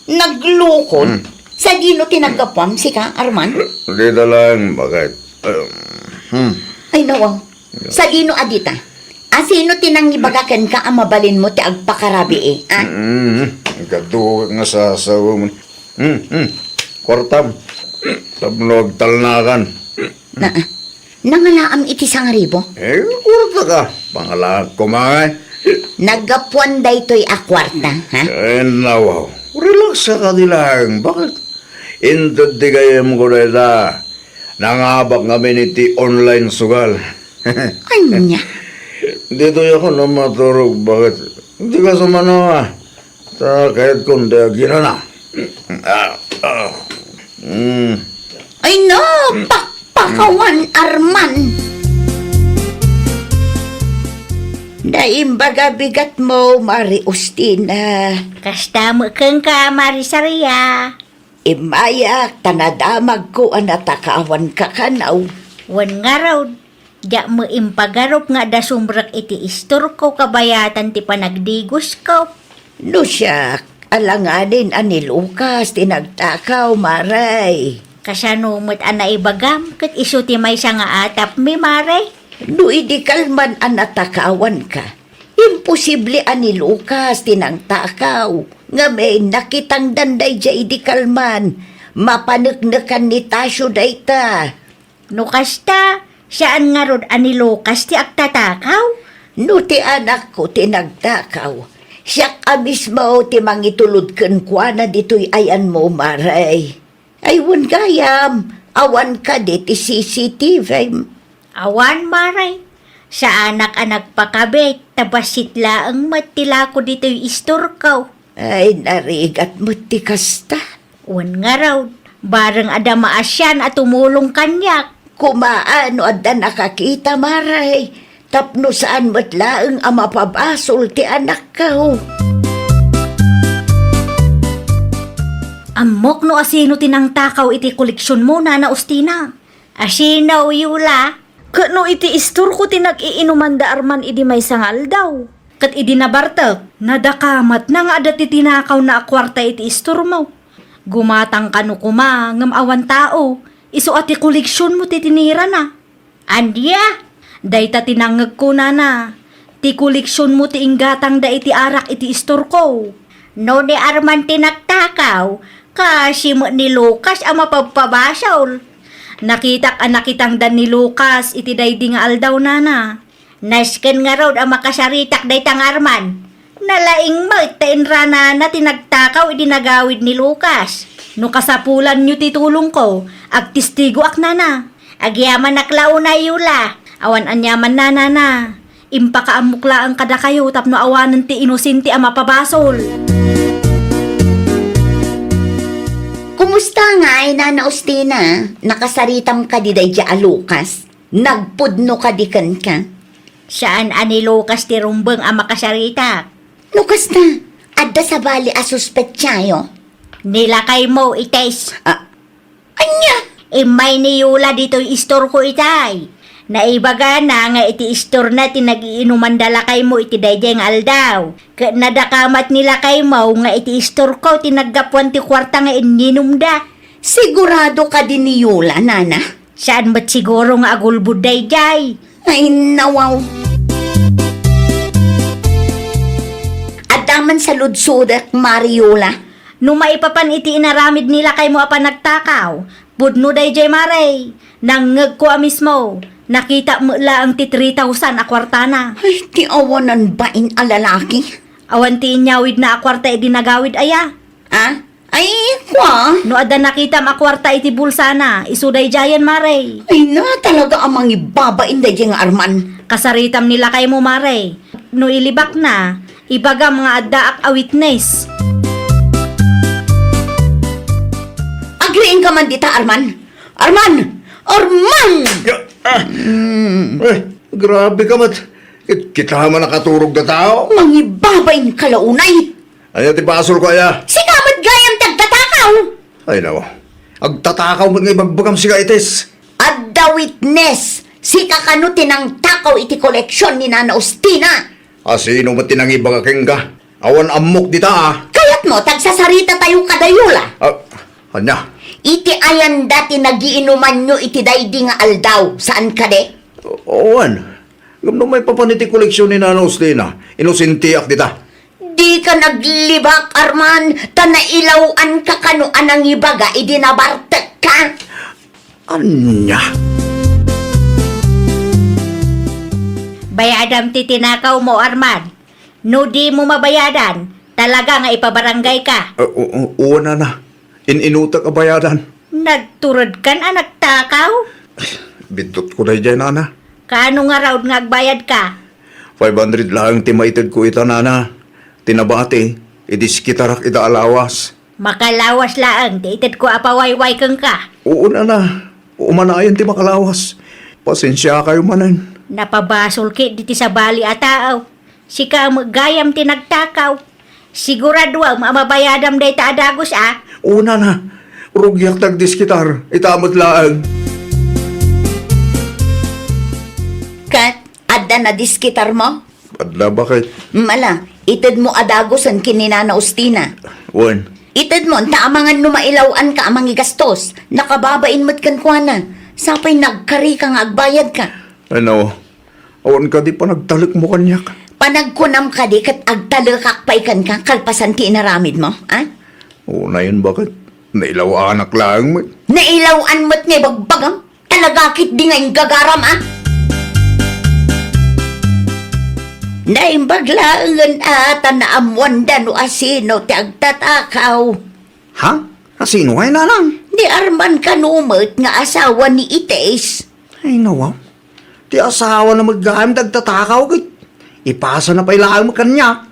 [SPEAKER 5] Naglukod? Sa dino tinagapam si ka, Arman?
[SPEAKER 3] Dito lang, bakit?
[SPEAKER 5] Ay nawang, sa dino adita? Sino tinangibagakan ka ang mabalin mo ti agpakarabi
[SPEAKER 3] Kadugag nga sa asawa mo. Kwartam. Tabnog talnakan.
[SPEAKER 5] Nangalaam iti sangaribo?
[SPEAKER 3] Kwarta ka. Pangalaan ko mga.
[SPEAKER 5] Nagapuan day to'y akwarta, ha?
[SPEAKER 3] Nawaw. Relax ka lang. Bakit? Indod di kayo mo ko na nangabak kami iti online sugal.
[SPEAKER 5] Anya?
[SPEAKER 3] Dito ako na maturog. Bakit? Hindi ka sumanawa. Kahit kung dagina na.
[SPEAKER 5] Ay no, pakpakawan, Arman. Naimbaga bigat mo, Mari Ustina.
[SPEAKER 7] Kasta mo kang ka, Marisaria.
[SPEAKER 5] Imayak, tanadamag ko ang natakawan kakanaw.
[SPEAKER 7] Wan nga raw, di mo impagarop nga da sumbrak iti istor ko kabayatan ti panagdigos ko.
[SPEAKER 5] No siya, alanganin ani Lucas, tinagtakaw, Maray.
[SPEAKER 7] Kasanumot ana ibagam, kat iso ti may sa nga atap mi mare.
[SPEAKER 2] No idikal man ang natakawan ka. Imposible ani Lucas tinang takaw. Nga may nakitang danday dya idikal man. Mapanagnakan ni Tasyo dayta.
[SPEAKER 7] No kasta, saan nga rod ani Lucas ti agtatakaw?
[SPEAKER 2] No ti anak ko tinagtakaw. Siyak amis mo ti mangitulod ken kwa na dito'y ayan mo maray. Aywan gayam, awan ka di ti CCTV.
[SPEAKER 7] Awan maray. Sa anak-anak pakabit, tabasit laang matila ko dito'y istorkaw.
[SPEAKER 2] Ay narigat mo ti kasta.
[SPEAKER 7] Wan nga raw, bareng ada maasyan at tumulong kanyak.
[SPEAKER 2] Kumaano adda nakakita maray. Tapno saan matlaang ang mapabasol ti anak ko.
[SPEAKER 7] Amok no asino tinang takaw iti koleksyon mo, Nana Ustina. Asino, Yula?
[SPEAKER 1] Kano iti istor ko tinag-iinuman da arman idi may sangal daw. Kat idi nabartek, nadakamat na nga adat tinakaw na akwarta iti istor mo. Gumatang kano kuma, ngam awan tao. Iso ati koleksyon mo titinira na.
[SPEAKER 7] Andya?
[SPEAKER 1] Dayta tinangag ko na. Ti koleksyon mo ti inggatang da iti arak iti istor ko.
[SPEAKER 7] No ni Arman tinagtakaw, kasi mo ni Lucas ang mapagpabasaw.
[SPEAKER 1] Nakitang dan ni Lucas iti daydi nga aldaw nana.
[SPEAKER 7] Nasken nga raw ang makasaritak day tang Arman. Nalaing mo itain rana na tinagtakaw idinagawid ni Lucas.
[SPEAKER 1] No kasapulan nyo titulong ko, agtistigo ak nana.
[SPEAKER 7] Agyaman naklaw na Yula.
[SPEAKER 1] Awan anyaman nana. Impakaamukla ang kada kayo tapno awanan ti inusinti ang mapabasol.
[SPEAKER 5] Kumusta nga ay Nana Ustina? Nakasaritam ka di day dya Lucas? Nagpudno ka di kan ka?
[SPEAKER 7] Saan ani Lucas ti rumbeng ang makasaritak?
[SPEAKER 5] Lucas na, adda sa bali asuspetsayo.
[SPEAKER 7] Nilakay mo ites.
[SPEAKER 5] Anya?
[SPEAKER 7] Imay ni Yula dito'y istor ko itay. Naibaga na nga iti istor na tinag-iinuman dalakay mo iti daydeng aldaw. Kat nadakamat nila kay mo nga iti istor ko tinaggapuan ti kwarta nga ininum da.
[SPEAKER 5] Sigurado ka din ni Yula, Nana?
[SPEAKER 7] Saan ba't siguro nga agulbud dayday?
[SPEAKER 5] Ay, nawaw. Adaman sa ludsudak, Mariola.
[SPEAKER 1] No maipapan iti inaramid nila kay mo apan nagtakaw. Budno dayjay maray. Nangeg ko mismo. Nakita mo lang ti 3,000 akwartana.
[SPEAKER 5] Ay, ti awanan bain a lalaki?
[SPEAKER 1] Awan ti inyawid na akwarta iti nagawid aya.
[SPEAKER 5] Ah? Ay, kwa?
[SPEAKER 1] No ada nakita akwarta iti bulsana. Isuday jayan maray.
[SPEAKER 5] Ay na, talaga amang ibabain da dyan Arman.
[SPEAKER 1] Kasaritam nila kay mo maray. No ilibak na, ibaga mga adda ak a witness.
[SPEAKER 5] Agriin ka man dita, Arman. Arman! Arman!
[SPEAKER 3] Grabe ka mat. Kita man nakaturog na tao.
[SPEAKER 5] Mangibabain kalaunay.
[SPEAKER 3] Ay, ti basol ko aya.
[SPEAKER 5] Sigamat gayam tagtatakaw.
[SPEAKER 3] Ay, nawa. Agtatakaw mo nga ibagbagam si Kaites.
[SPEAKER 5] Adda witness. Si kakano tinang takaw iti koleksyon ni Nana Ustina.
[SPEAKER 3] Asino mo tinang ibagaking ka? Awan amok dita ah.
[SPEAKER 5] Kayat mo, tagsasarita tayo kadayula.
[SPEAKER 3] Anya?
[SPEAKER 5] Iti ayan dati nagiinuman nyo iti daydi nga aldaw. Saan ka de?
[SPEAKER 3] Awan. Gamno may papaniti koleksyon ni Nana Ustina. Inusintiak dita.
[SPEAKER 5] Di ka naglibak, Arman. Tanailawan ka kano anang ibaga, idinabartek ka.
[SPEAKER 3] Anya?
[SPEAKER 7] Bayadam ti tinakaw mo, Arman. No di mo mabayadan, talaga nga ipabarangay ka.
[SPEAKER 3] Oo na. Inutak ka bayadan.
[SPEAKER 7] Nagturod kan anak takaw?
[SPEAKER 3] Bitot ko na dyan, Nana.
[SPEAKER 7] Kaano nga raw nga agbayad ka?
[SPEAKER 3] 500 lang timaitid ko ita, Nana. Tinabati, idiskitarak ita alawas.
[SPEAKER 7] Makalawas laang, tiitid ko apawayway kang ka.
[SPEAKER 3] Oo, Nana. Umanayan ti makalawas. Pasensya kayo manan.
[SPEAKER 7] Napabasol ki diti sa bali ataaw. Sika gayam tinagtakaw. Sigurado mamabayadam day ta adagos ah.
[SPEAKER 3] Oo, Nana. Rugyak tagdiskitar. Itamot laang.
[SPEAKER 5] Kat, adda na diskitar mo?
[SPEAKER 3] Padla bakit?
[SPEAKER 5] Mala, itid mo adagos ang kininana Ustina.
[SPEAKER 3] Wan,
[SPEAKER 5] Itad mo, taamangan numailawan ka amang igastos. Nakababain mo't kan kuana. Sapay nagkari ka nga agbayad ka.
[SPEAKER 3] Ano, awan ka di pa nagtalik mo kanyak.
[SPEAKER 5] Panagkunam ka di kat agtalakakpay ka kalpasan ti inaramid mo, ha?
[SPEAKER 3] O na yun, bakit? Nailaw anak lang mo.
[SPEAKER 5] Nailawan mo't nga bagbagam. Talagakit di nga yung gagaram, ha? Naimbaglaangan ata na amwanda no asino ti agtatakaw.
[SPEAKER 8] Ha? Kasino kayo, nanang?
[SPEAKER 5] Di arman ka numot nga asawa ni Ites.
[SPEAKER 8] Ay, nawaw. Ti asawa na maggamit agtatakaw kay. Ipasa na pa ilaan mo kanyak.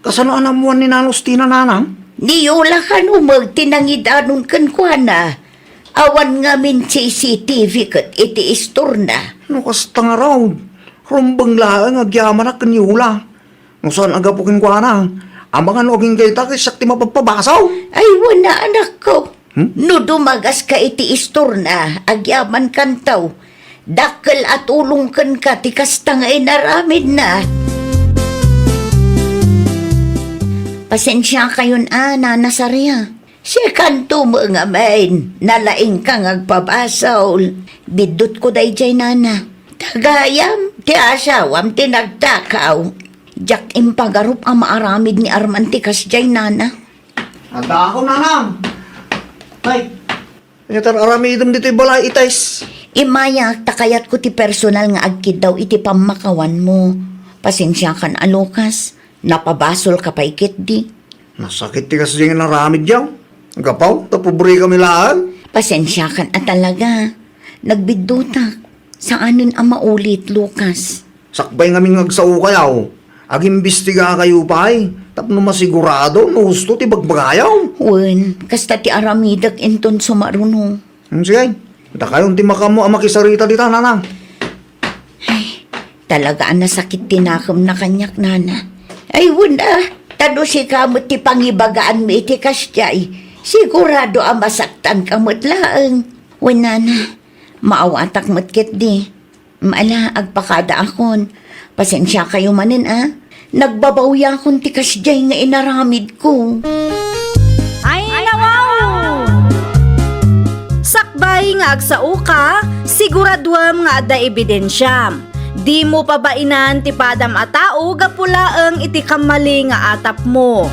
[SPEAKER 8] Kasano anamuan ni Nanostina, nanang?
[SPEAKER 5] Di yola ka numot tinangidanon kan kwa na. Awan nga min CCTV kat iti istor na.
[SPEAKER 8] Ano kasta nga raw? Rumbang laang agyaman na kanyula. Nung saan agapukin ko na? Amangan oging kayo takis sakti mapagpabasaw.
[SPEAKER 5] Ay wana anak ko. No dumagas ka iti istor na, agyaman kantaw. Dakkel at ulong kan ka ti kasta nga inaramid na. Pasensya kayon Nana Saria. Siya kanto mo nga main, nalaing kang agpabasaw. Bidot ko day jay nana. Tagayam, ti asawam tinagtakaw. Jak impagarup ang maaramid ni Armantikas jay nana.
[SPEAKER 8] Ata ako, nanang. Ay, ito aramidom dito yung balay itais.
[SPEAKER 5] Imaya, takayat ko ti personal nga agkid daw iti pamakawan mo. Pasensya kan alukas, napabasol ka pa ikit di.
[SPEAKER 8] Nasakit ti kasi yung naramid yaw. Gapaw, tapubri kami laan.
[SPEAKER 5] Pasensya kan talaga. Nagbidutak. Saanin ang maulit, Lucas?
[SPEAKER 8] Sakbay nga agsao kayaw. Agimbestiga kayo pa'y. Tapno masigurado, no gusto ti bagbagayaw.
[SPEAKER 5] Wen, kasta ti aramidak inton sumaruno.
[SPEAKER 8] Sige, ita kayong ti makamo ang makisarita dita, nanang.
[SPEAKER 5] Talaga ang nasakit tinakam na kanyak, nana. Ay, wala. Tado si kamot ti pangibagaan mi iti kasyay. Sigurado ang masaktan kamot laang. Wen, nana. Maawatak matkit di. Maala, agpakada akon. Pasensya kayo manin, Nagbabawya akong tikas jay nga inaramid ko.
[SPEAKER 1] Ay, nawaw! Sakbay nga agsao ka, siguraduam nga ada ebidensyam. Di mo pa ba inan ti padam a tao gapulaeng iti kamali nga atap mo.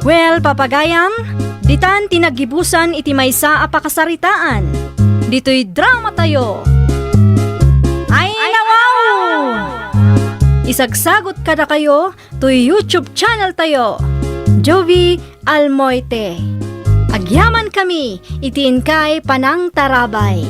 [SPEAKER 1] Well, papagayam, ditan tinagibusan iti maysa a pakasaritaan. Dito'y drama tayo. Ay, nawaw! Isagsagot ka na kayo to YouTube channel tayo. Jovi Almoite. Agyaman kami, itiin kay Panang Tarabay.